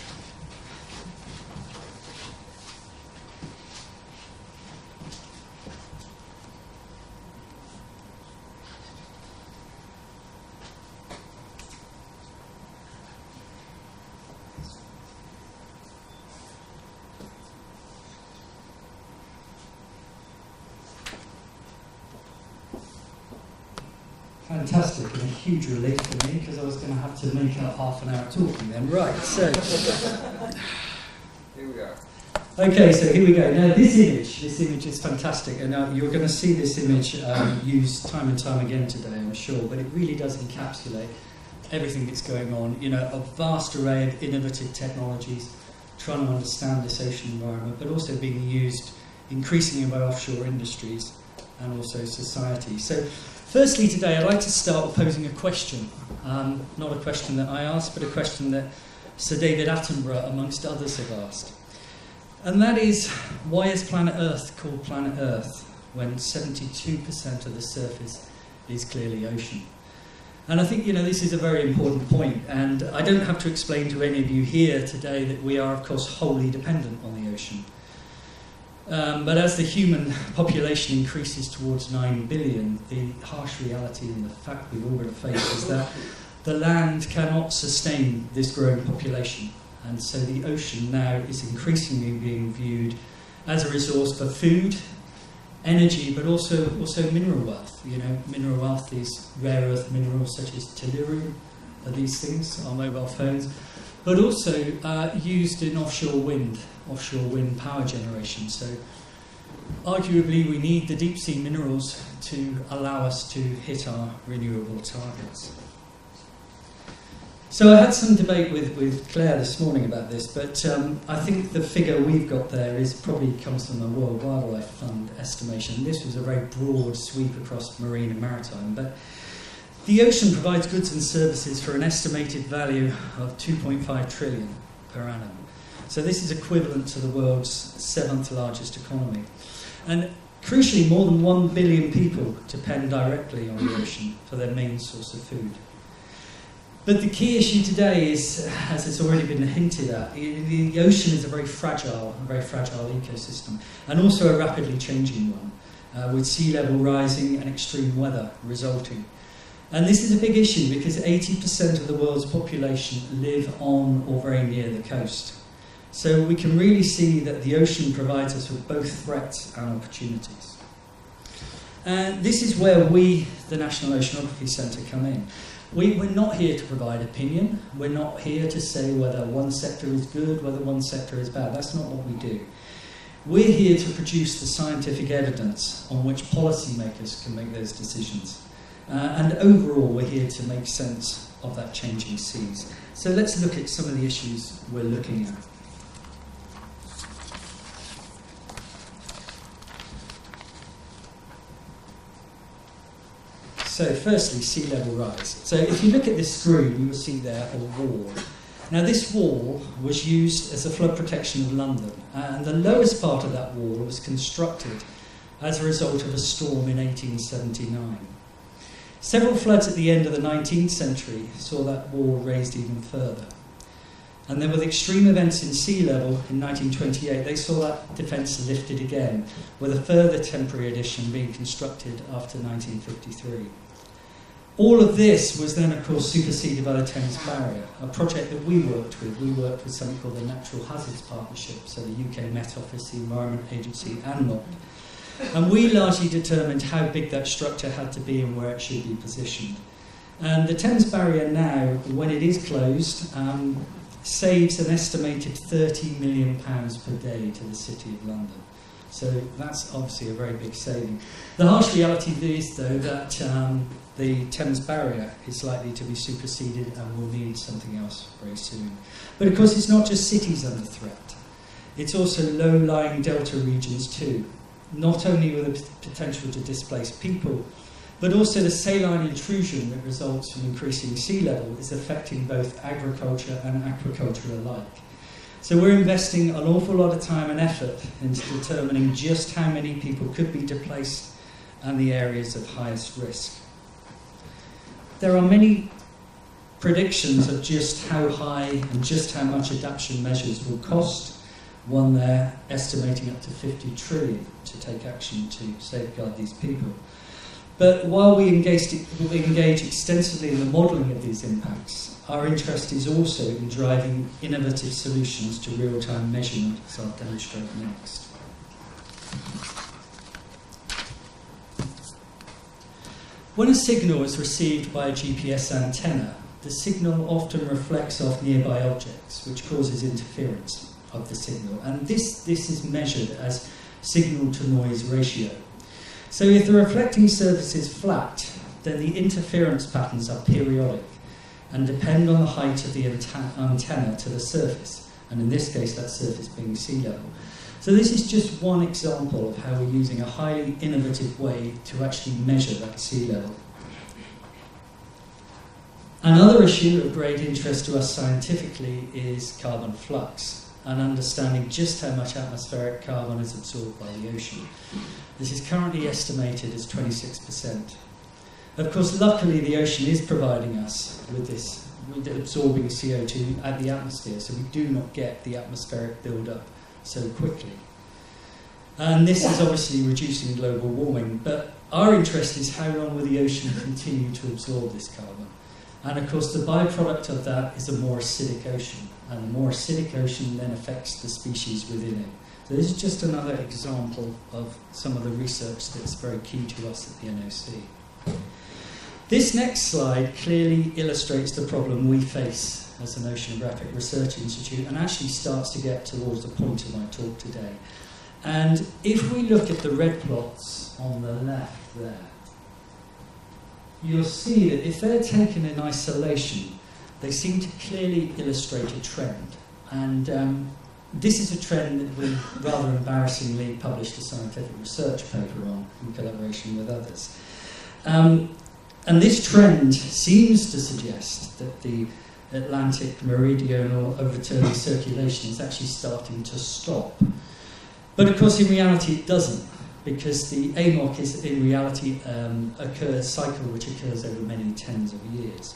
Fantastic, and a huge relief for me because I was going to have to make up half an hour talking then. Right, so Here we are. okay, so here we go. Now this image is fantastic, and you're going to see this image used time and time again today, I'm sure, but it really does encapsulate everything that's going on. You know, a vast array of innovative technologies, trying to understand this ocean environment, but also being used increasingly by offshore industries and also society. So firstly today I'd like to start with posing a question, not a question that I asked, but a question that Sir David Attenborough amongst others have asked. And that is, why is planet Earth called planet Earth when 72% of the surface is clearly ocean? And I think, you know, this is a very important point, and I don't have to explain to any of you here today that we are, of course, wholly dependent on the ocean. But as the human population increases towards 9 billion, the harsh reality and the fact we've all got to face is that the land cannot sustain this growing population. And so the ocean now is increasingly being viewed as a resource for food, energy, but also mineral wealth. You know, mineral wealth is rare earth minerals such as tellurium, are these things, our mobile phones, but also used in offshore wind power generation. So arguably we need the deep sea minerals to allow us to hit our renewable targets. So I had some debate with Claire this morning about this, but I think the figure we've got there probably comes from the World Wildlife Fund estimation. This was a very broad sweep across marine and maritime, but the ocean provides goods and services for an estimated value of 2.5 trillion per annum. So this is equivalent to the world's 7th largest economy. And crucially, more than 1 billion people depend directly on the ocean for their main source of food. But the key issue today is, as it's already been hinted at, the ocean is a very fragile ecosystem, and also a rapidly changing one, with sea level rising and extreme weather resulting. And this is a big issue because 80% of the world's population live on or very near the coast. So we can really see that the ocean provides us with both threats and opportunities. And this is where we, the National Oceanography Centre, come in. We're not here to provide opinion. We're not here to say whether one sector is good, whether one sector is bad. That's not what we do. We're here to produce the scientific evidence on which policymakers can make those decisions. And overall, we're here to make sense of that changing seas. So let's look at some of the issues we're looking at. So firstly, sea level rise. So if you look at this screen, you will see there a wall. Now this wall was used as a flood protection of London, and the lowest part of that wall was constructed as a result of a storm in 1879. Several floods at the end of the 19th century saw that wall raised even further. And then with extreme events in sea level in 1928, they saw that defence lifted again, with a further temporary addition being constructed after 1953. All of this was then, of course, superseded by the Thames Barrier, a project that we worked with. We worked with something called the Natural Hazards Partnership, so the UK Met Office, the Environment Agency and NOC. And we largely determined how big that structure had to be and where it should be positioned. And the Thames Barrier now, when it is closed, saves an estimated £30 million per day to the City of London. So that's obviously a very big saving. The harsh reality is, though, that the Thames Barrier is likely to be superseded and will need something else very soon. But of course, it's not just cities under threat. It's also low-lying delta regions too, not only with the potential to displace people, but also the saline intrusion that results from increasing sea level is affecting both agriculture and aquaculture alike. So we're investing an awful lot of time and effort into determining just how many people could be displaced and the areas of highest risk. There are many predictions of just how high and just how much adaptation measures will cost. One there estimating up to 50 trillion to take action to safeguard these people. But while we engage extensively in the modelling of these impacts, our interest is also in driving innovative solutions to real-time measurement, as I'll demonstrate next. When a signal is received by a GPS antenna, the signal often reflects off nearby objects, which causes interference of the signal. And this is measured as signal-to-noise ratio. So if the reflecting surface is flat, then the interference patterns are periodic and depend on the height of the antenna to the surface, and in this case that surface being sea level. So this is just one example of how we're using a highly innovative way to actually measure that sea level. Another issue of great interest to us scientifically is carbon flux, and understanding just how much atmospheric carbon is absorbed by the ocean. This is currently estimated as 26%. Of course, luckily the ocean is providing us with this, with absorbing CO2 at the atmosphere, so we do not get the atmospheric build-up so quickly. And this is obviously reducing global warming, but our interest is how long will the ocean continue to absorb this carbon. And of course, the byproduct of that is a more acidic ocean, and a more acidic ocean then affects the species within it. So this is just another example of some of the research that's very key to us at the NOC. This next slide clearly illustrates the problem we face as an Oceanographic Research Institute, and actually starts to get towards the point of my talk today. And if we look at the red plots on the left there, you'll see that if they're taken in isolation, they seem to clearly illustrate a trend. And this is a trend that we rather embarrassingly published a scientific research paper on in collaboration with others. And this trend seems to suggest that the Atlantic meridional overturning circulation is actually starting to stop. But of course, in reality, it doesn't, because the AMOC is in reality a cycle which occurs over many tens of years.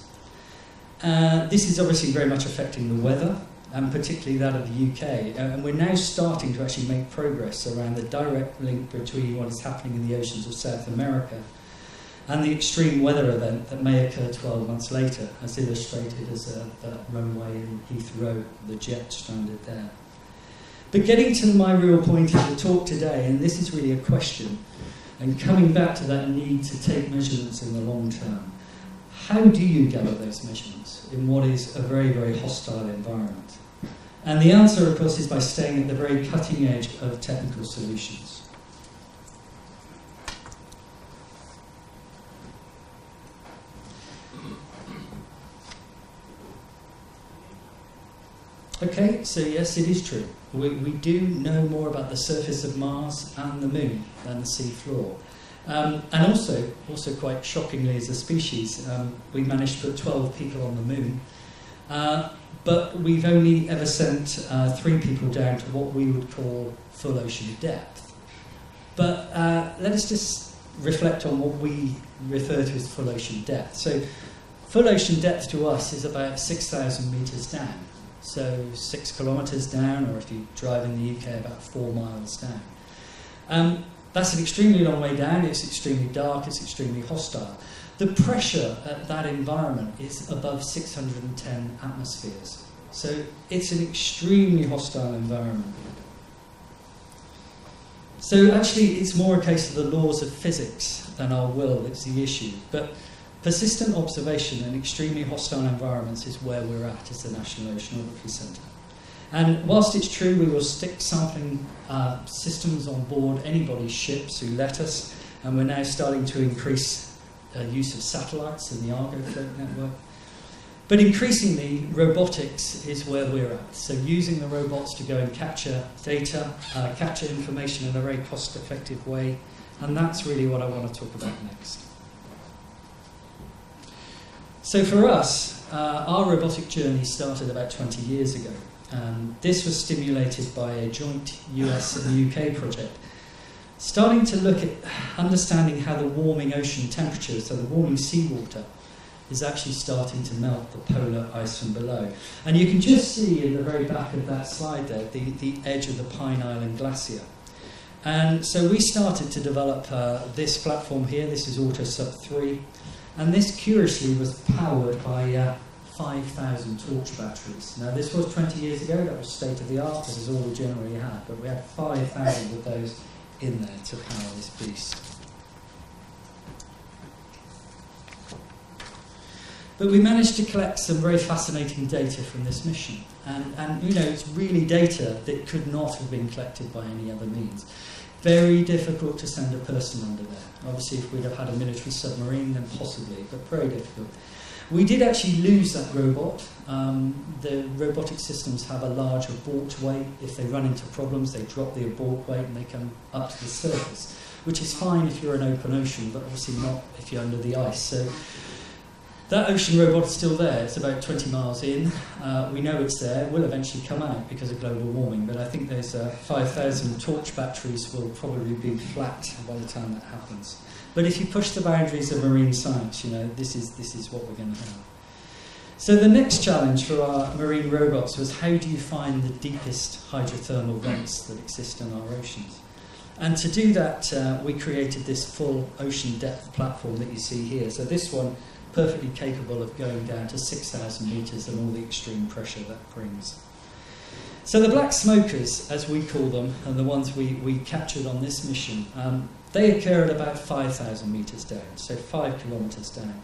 This is obviously very much affecting the weather, and particularly that of the UK. And we're now starting to actually make progress around the direct link between what is happening in the oceans of South America and the extreme weather event that may occur 12 months later, as illustrated as that runway in Heathrow, the jet stranded there. But getting to my real point of the talk today, and this is really a question, and coming back to that need to take measurements in the long term, how do you gather those measurements in what is a very, very hostile environment? And the answer, of course, is by staying at the very cutting edge of technical solutions. Okay, so yes, it is true. We do know more about the surface of Mars and the Moon than the sea floor. And also quite shockingly as a species, we managed to put 12 people on the moon. But we've only ever sent 3 people down to what we would call full ocean depth. But let us just reflect on what we refer to as full ocean depth. So full ocean depth to us is about 6,000 metres down. So 6 kilometres down, or if you drive in the UK, about 4 miles down. That's an extremely long way down, it's extremely dark, it's extremely hostile. The pressure at that environment is above 610 atmospheres. So it's an extremely hostile environment. So actually it's more a case of the laws of physics than our will that's the issue. But persistent observation in extremely hostile environments is where we're at as the National Oceanography Centre. And whilst it's true we will stick sampling systems on board anybody's ships who let us, and we're now starting to increase use of satellites in the Argo float network. But increasingly, robotics is where we're at. So using the robots to go and capture data, capture information in a very cost-effective way, and that's really what I want to talk about next. So for us, our robotic journey started about 20 years ago. This was stimulated by a joint US and UK project, starting to look at understanding how the warming ocean temperature, so the warming seawater, is actually starting to melt the polar ice from below. And you can just see in the very back of that slide there, the edge of the Pine Island Glacier. And so we started to develop this platform here. This is AutoSub 3. And this, curiously, was powered by 5,000 torch batteries. Now, this was 20 years ago. That was state-of-the-art. This is all we generally had. But we had 5,000 of those in there to power this beast. But we managed to collect some very fascinating data from this mission. And you know, it's really data that could not have been collected by any other means. Very difficult to send a person under there. Obviously, if we'd have had a military submarine, then possibly, but very difficult. We did actually lose that robot. The robotic systems have a large abort weight. If they run into problems, they drop the abort weight and they come up to the surface, which is fine if you're in open ocean, but obviously not if you're under the ice. So that ocean robot is still there. It's about 20 miles in. We know it's there. It will eventually come out because of global warming, but I think those 5,000 torch batteries will probably be flat by the time that happens. But if you push the boundaries of marine science, you know, this is what we're going to have. So the next challenge for our marine robots was, how do you find the deepest hydrothermal vents that exist in our oceans? And to do that, we created this full ocean depth platform that you see here. So this one, perfectly capable of going down to 6,000 metres and all the extreme pressure that brings. So the black smokers, as we call them, and the ones we captured on this mission, they occur at about 5,000 metres down, so 5 kilometres down.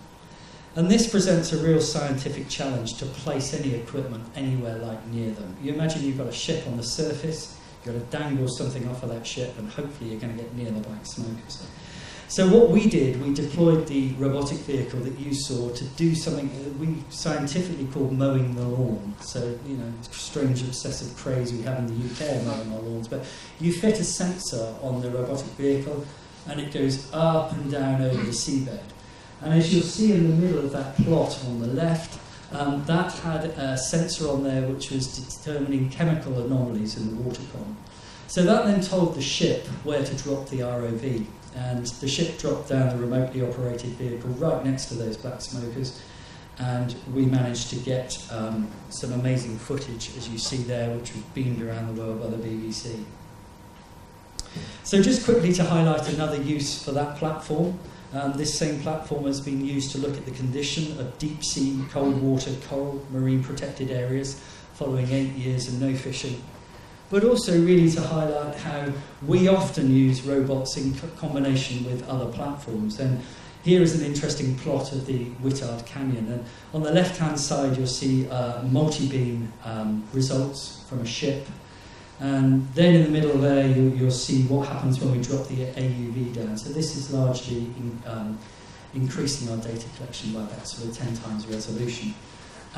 And this presents a real scientific challenge to place any equipment anywhere like near them. You imagine you've got a ship on the surface, you've got to dangle something off of that ship, and hopefully you're going to get near the black smokers. So what we did, we deployed the robotic vehicle that you saw to do something that we scientifically call mowing the lawn. So, you know, strange obsessive craze we have in the UK of mowing our lawns. But you fit a sensor on the robotic vehicle and it goes up and down over the seabed. And as you'll see in the middle of that plot on the left, that had a sensor on there which was determining chemical anomalies in the water column. So that then told the ship where to drop the ROV. And the ship dropped down the remotely operated vehicle right next to those black smokers, and we managed to get some amazing footage, as you see there, which was beamed around the world by the BBC. So just quickly to highlight another use for that platform, this same platform has been used to look at the condition of deep sea, cold water, coral, marine protected areas following 8 years of no fishing. But also really to highlight how we often use robots in combination with other platforms. And here is an interesting plot of the Whittard Canyon. And on the left-hand side, you'll see multi-beam results from a ship. And then in the middle there, you'll see what happens when we drop the AUV down. So this is largely increasing our data collection by about sort of 10 times resolution.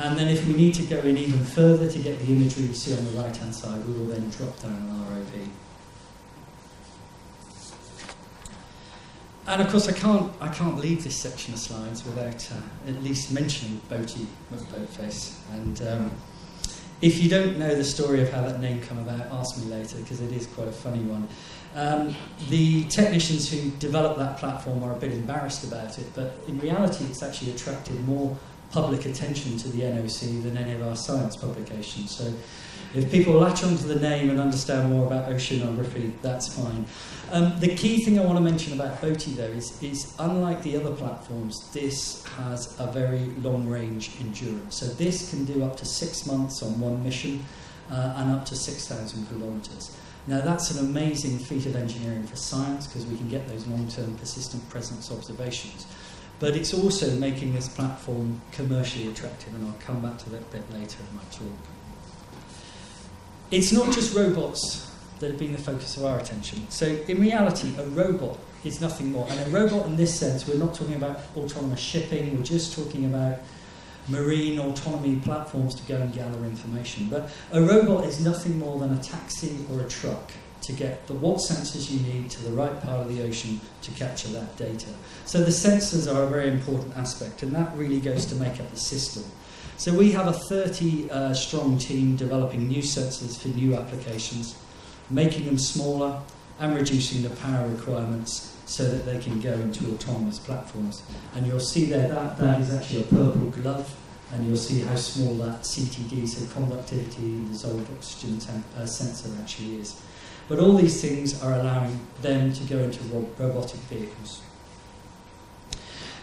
And then if we need to go in even further to get the imagery you see on the right-hand side, we will then drop down an And of course, I can't leave this section of slides without at least mentioning Boaty McBoatface. And if you don't know the story of how that name came about, ask me later, because it is quite a funny one. The technicians who developed that platform are a bit embarrassed about it, but in reality it's actually attracted more public attention to the NOC than any of our science publications. So if people latch onto the name and understand more about oceanography, that's fine. The key thing I want to mention about Boaty, though, is unlike the other platforms, this has a very long-range endurance. So this can do up to 6 months on one mission and up to 6,000 kilometres. Now, that's an amazing feat of engineering for science, because we can get those long-term persistent presence observations. But it's also making this platform commercially attractive, and I'll come back to that a bit later in my talk. It's not just robots that have been the focus of our attention. So in reality, a robot is nothing more. And a robot in this sense, we're not talking about autonomous shipping, we're just talking about marine autonomy platforms to go and gather information. But a robot is nothing more than a taxi or a truck to get what sensors you need to the right part of the ocean to capture that data. So the sensors are a very important aspect, and that really goes to make up the system. So we have a 30-strong team developing new sensors for new applications, making them smaller and reducing the power requirements so that they can go into autonomous platforms. And you'll see there that is actually a purple glove, and you'll see how small that CTD, so conductivity, dissolved oxygen sensor actually is. But all these things are allowing them to go into robotic vehicles.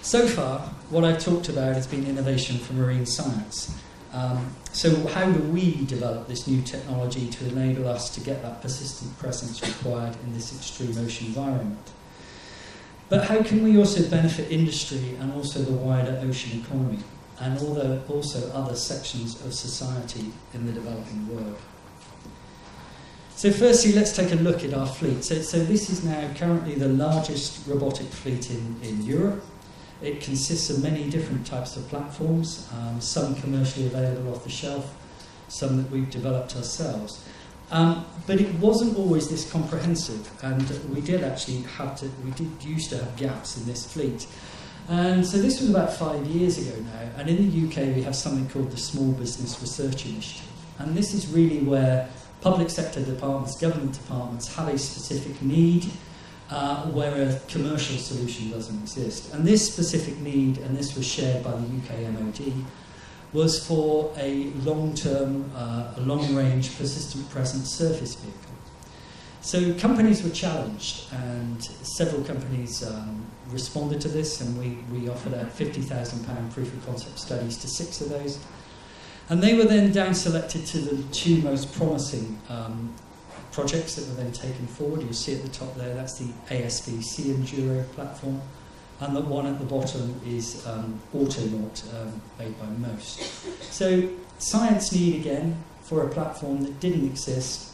So far, what I've talked about has been innovation for marine science. So how do we develop this new technology to enable us to get that persistent presence required in this extreme ocean environment? But how can we also benefit industry and also the wider ocean economy, and also other sections of society in the developing world? So firstly, let's take a look at our fleet. So this is now currently the largest robotic fleet in Europe. It consists of many different types of platforms, some commercially available off the shelf, some that we've developed ourselves. But it wasn't always this comprehensive, and we did used to have gaps in this fleet. And so this was about 5 years ago now, and in the UK we have something called the Small Business Research Initiative. And this is really where public sector departments, government departments have a specific need where a commercial solution doesn't exist. And this specific need, and this was shared by the UK MOD, was for a long-term, long-range, persistent presence surface vehicle. So companies were challenged, and several companies responded to this, and we offered out £50,000 proof of concept studies to 6 of those. And they were then down-selected to the 2 most promising projects that were then taken forward. You'll see at the top there, that's the ASV Sea Enduro platform, and the one at the bottom is Autonaut, made by Most. So science need again for a platform that didn't exist.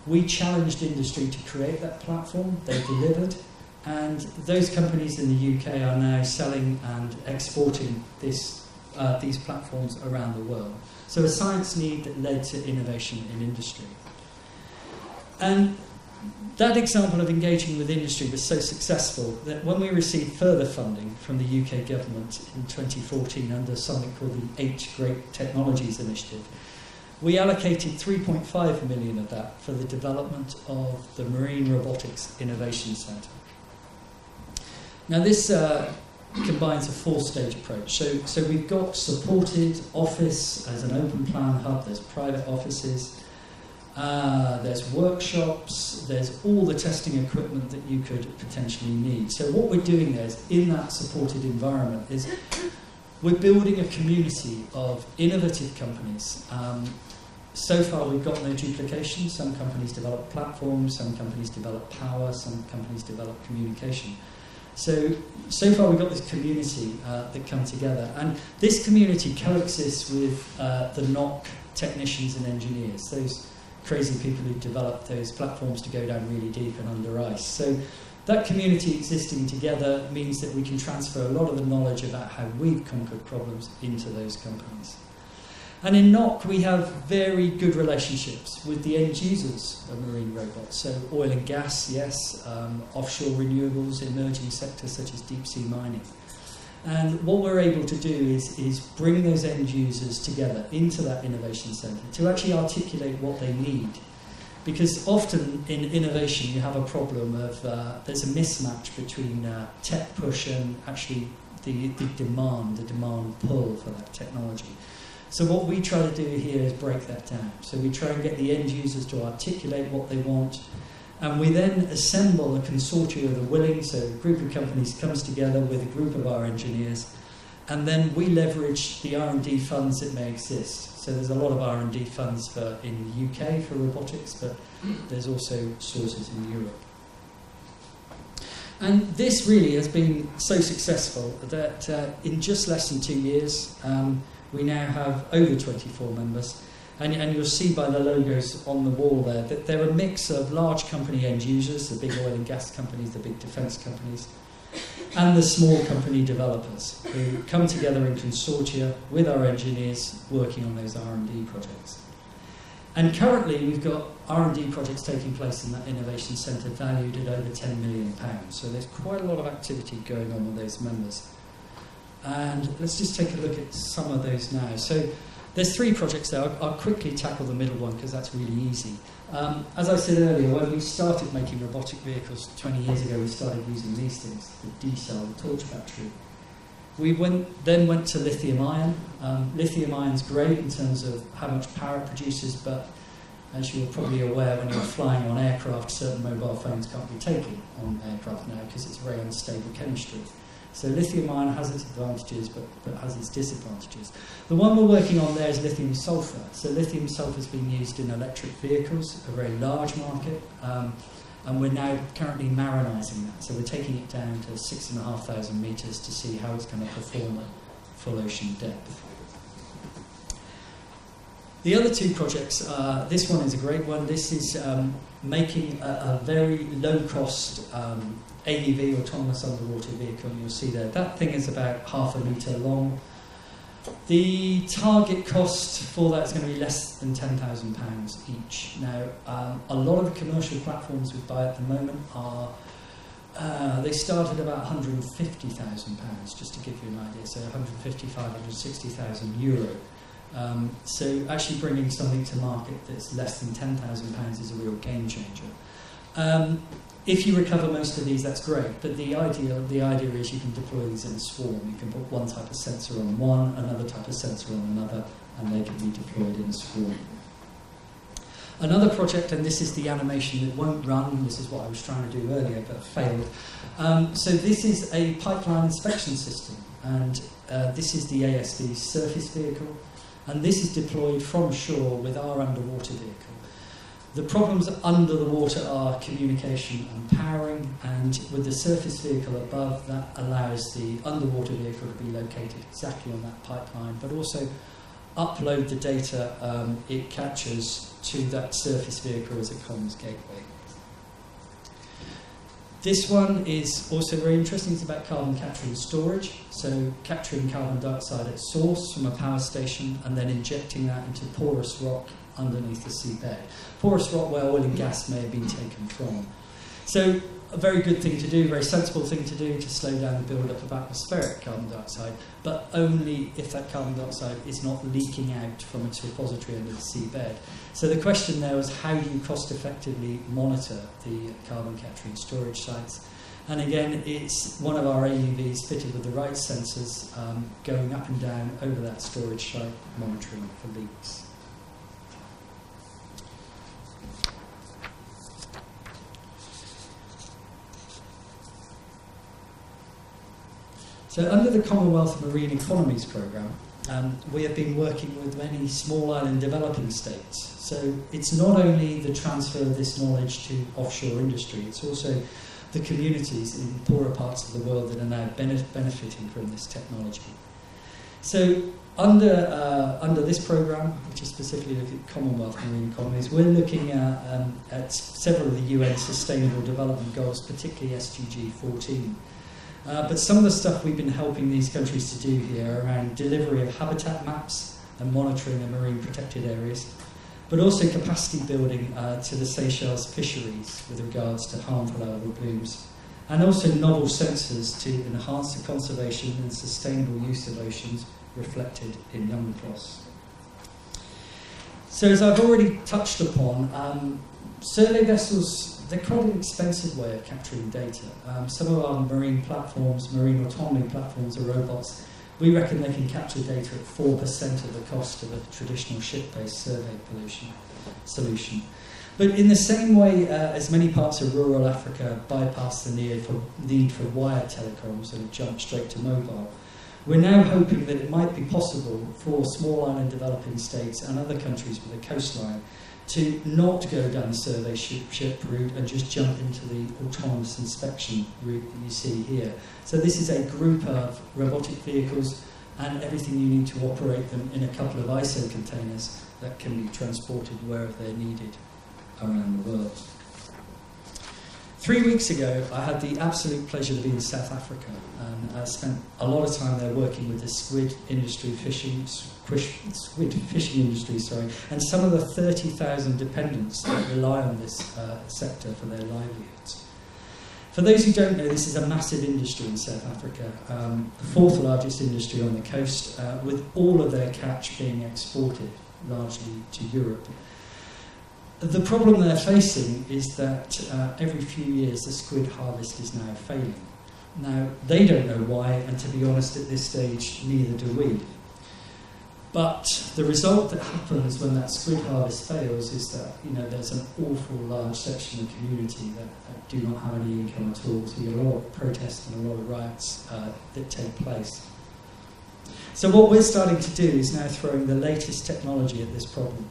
We challenged industry to create that platform, they delivered, and those companies in the UK are now selling and exporting these platforms around the world. So a science need that led to innovation in industry. And that example of engaging with industry was so successful that when we received further funding from the UK government in 2014 under something called the 8 Great Technologies Initiative, we allocated 3.5 million of that for the development of the Marine Robotics Innovation Centre. Now this combines a 4-stage approach. So we've got supported office as an open plan hub, there's private offices, there's workshops, there's all the testing equipment that you could potentially need. So what we're doing there is, in that supported environment, is we're building a community of innovative companies. So far we've got no duplication. Some companies develop platforms, some companies develop power, some companies develop communication. So far we've got this community that come together, and this community coexists with the NOC technicians and engineers, those crazy people who develop those platforms to go down really deep and under ice. So that community existing together means that we can transfer a lot of the knowledge about how we've conquered problems into those companies. And in NOC, we have very good relationships with the end users of marine robots. So oil and gas, yes, offshore renewables, emerging sectors such as deep sea mining. And what we're able to do is bring those end users together into that innovation centre to actually articulate what they need. Because often in innovation you have a problem of there's a mismatch between tech push and actually the demand pull for that technology. So what we try to do here is break that down. So we try and get the end users to articulate what they want, and we then assemble a consortium of the willing, so a group of companies comes together with a group of our engineers, and then we leverage the R&D funds that may exist. So there's a lot of R&D funds in the UK for robotics, but there's also sources in Europe. And this really has been so successful that in just less than 2 years, we now have over 24 members. And you'll see by the logos on the wall there that they're a mix of large company end users, the big oil and gas companies, the big defence companies, and the small company developers who come together in consortia with our engineers working on those R&D projects. And currently we've got R&D projects taking place in that innovation centre valued at over £10 million. So there's quite a lot of activity going on with those members. And let's just take a look at some of those now. So there's 3 projects there. I'll quickly tackle the middle one because that's really easy. As I said earlier, when we started making robotic vehicles 20 years ago, we started using these things, the D-cell, the torch battery. We then went to lithium-ion. Lithium-ion's great in terms of how much power it produces, but as you're probably aware, when you're flying on aircraft, certain mobile phones can't be taken on aircraft now because it's very unstable chemistry. So lithium-ion has its advantages, but has its disadvantages. The one we're working on there is lithium-sulfur. So lithium-sulfur has been used in electric vehicles, a very large market, and we're now currently marinising that. So we're taking it down to 6,500 metres to see how it's going to perform at full ocean depth. The other 2 projects, this one is a great one. This is making a very low-cost AUV, autonomous underwater vehicle. You'll see there, that thing is about ½ a metre long. The target cost for that is going to be less than £10,000 each. Now, a lot of the commercial platforms we buy at the moment are, they start at about £150,000, just to give you an idea, so 150,000, €560,000. So actually bringing something to market that's less than £10,000 is a real game changer. If you recover most of these, that's great, but the idea is you can deploy these in a swarm. You can put one type of sensor on one, another type of sensor on another, and they can be deployed in a swarm. Another project, and this is the animation that won't run, this is what I was trying to do earlier but failed. So this is a pipeline inspection system, and this is the ASD surface vehicle, and this is deployed from shore with our underwater vehicle. The problems under the water are communication and powering, and with the surface vehicle above, that allows the underwater vehicle to be located exactly on that pipeline, but also upload the data it captures to that surface vehicle as a comms gateway. This one is also very interesting. It's about carbon capture and storage, so capturing carbon dioxide at source from a power station and then injecting that into porous rock underneath the seabed. Porous rock where oil and gas may have been taken from. So a very good thing to do, very sensible thing to do to slow down the build-up of atmospheric carbon dioxide, but only if that carbon dioxide is not leaking out from its repository under the seabed. So the question there was, how do you cost-effectively monitor the carbon capture and storage sites? And again, it's one of our AUVs fitted with the right sensors going up and down over that storage site, monitoring for leaks. So under the Commonwealth Marine Economies Programme, we have been working with many small island developing states. So it's not only the transfer of this knowledge to offshore industry, it's also the communities in poorer parts of the world that are now benefiting from this technology. So under this programme, which is specifically looking at Commonwealth Marine Economies, we're looking at several of the UN Sustainable Development Goals, particularly SDG 14. But some of the stuff we've been helping these countries to do here around delivery of habitat maps and monitoring of marine protected areas, but also capacity building to the Seychelles fisheries with regards to harmful algal blooms, and also novel sensors to enhance the conservation and sustainable use of oceans reflected in UNCLOS. So as I've already touched upon, survey vessels, they're quite an expensive way of capturing data. Some of our marine platforms, marine autonomy platforms or robots, we reckon they can capture data at 4% of the cost of a traditional ship-based survey solution. But in the same way as many parts of rural Africa bypass the need for wired telecoms and jump straight to mobile, we're now hoping that it might be possible for small island developing states and other countries with a coastline to not go down the survey ship route and just jump into the autonomous inspection route that you see here. So this is a group of robotic vehicles and everything you need to operate them in a couple of ISO containers that can be transported wherever they're needed around the world. 3 weeks ago, I had the absolute pleasure to be in South Africa, and I spent a lot of time there working with the squid fishing industry, and some of the 30,000 dependents that rely on this sector for their livelihoods. For those who don't know, this is a massive industry in South Africa, the fourth largest industry on the coast, with all of their catch being exported largely to Europe. The problem they're facing is that every few years the squid harvest is now failing. Now, they don't know why, and to be honest, at this stage, neither do we. But the result that happens when that squid harvest fails is that there's an awful large section of the community that do not have any income at all. So you get a lot of protests and a lot of riots that take place. So what we're starting to do is now throwing the latest technology at this problem.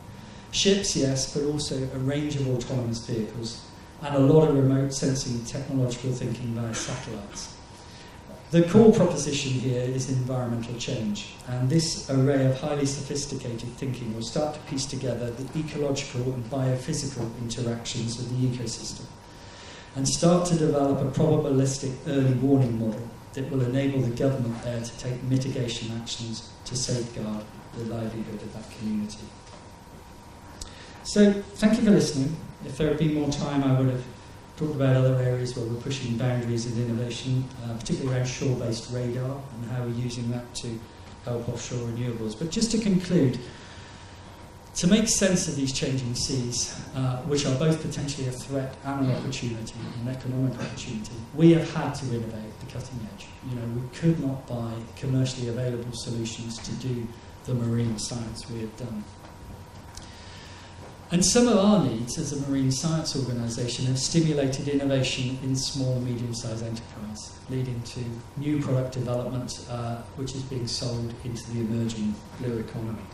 Ships, yes, but also a range of autonomous vehicles and a lot of remote sensing technological thinking via satellites. The core proposition here is environmental change, and this array of highly sophisticated thinking will start to piece together the ecological and biophysical interactions of the ecosystem and start to develop a probabilistic early warning model that will enable the government there to take mitigation actions to safeguard the livelihood of that community. So, thank you for listening. If there had been more time, I would have talked about other areas where we're pushing boundaries in innovation, particularly around shore-based radar and how we're using that to help offshore renewables. But just to conclude, to make sense of these changing seas, which are both potentially a threat and an opportunity, an economic opportunity, we have had to innovate at the cutting edge. We could not buy commercially available solutions to do the marine science we have done. And some of our needs as a marine science organisation have stimulated innovation in small and medium-sized enterprise, leading to new product development, which is being sold into the emerging blue economy.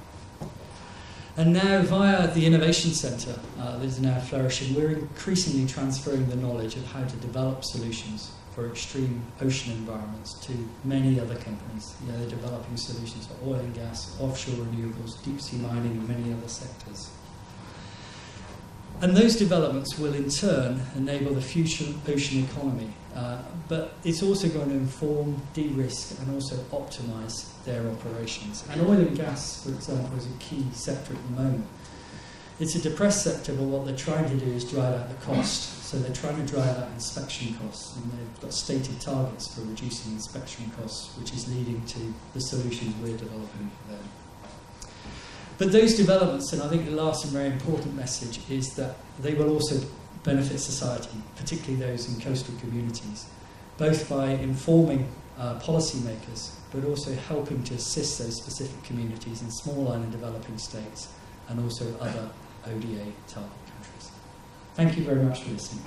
And now, via the Innovation Centre that is now flourishing, we're increasingly transferring the knowledge of how to develop solutions for extreme ocean environments to many other companies. They're developing solutions for oil and gas, offshore renewables, deep-sea mining, and many other sectors. And those developments will in turn enable the future ocean economy, but it's also going to inform, de-risk and also optimise their operations. And oil and gas, for example, is a key sector at the moment. It's a depressed sector, but what they're trying to do is drive out the cost. So they're trying to drive out inspection costs, and they've got stated targets for reducing inspection costs, which is leading to the solutions we're developing for them. But those developments, and I think the last and very important message, is that they will also benefit society, particularly those in coastal communities, both by informing policymakers, but also helping to assist those specific communities in small island developing states and also other ODA target countries. Thank you very much for listening.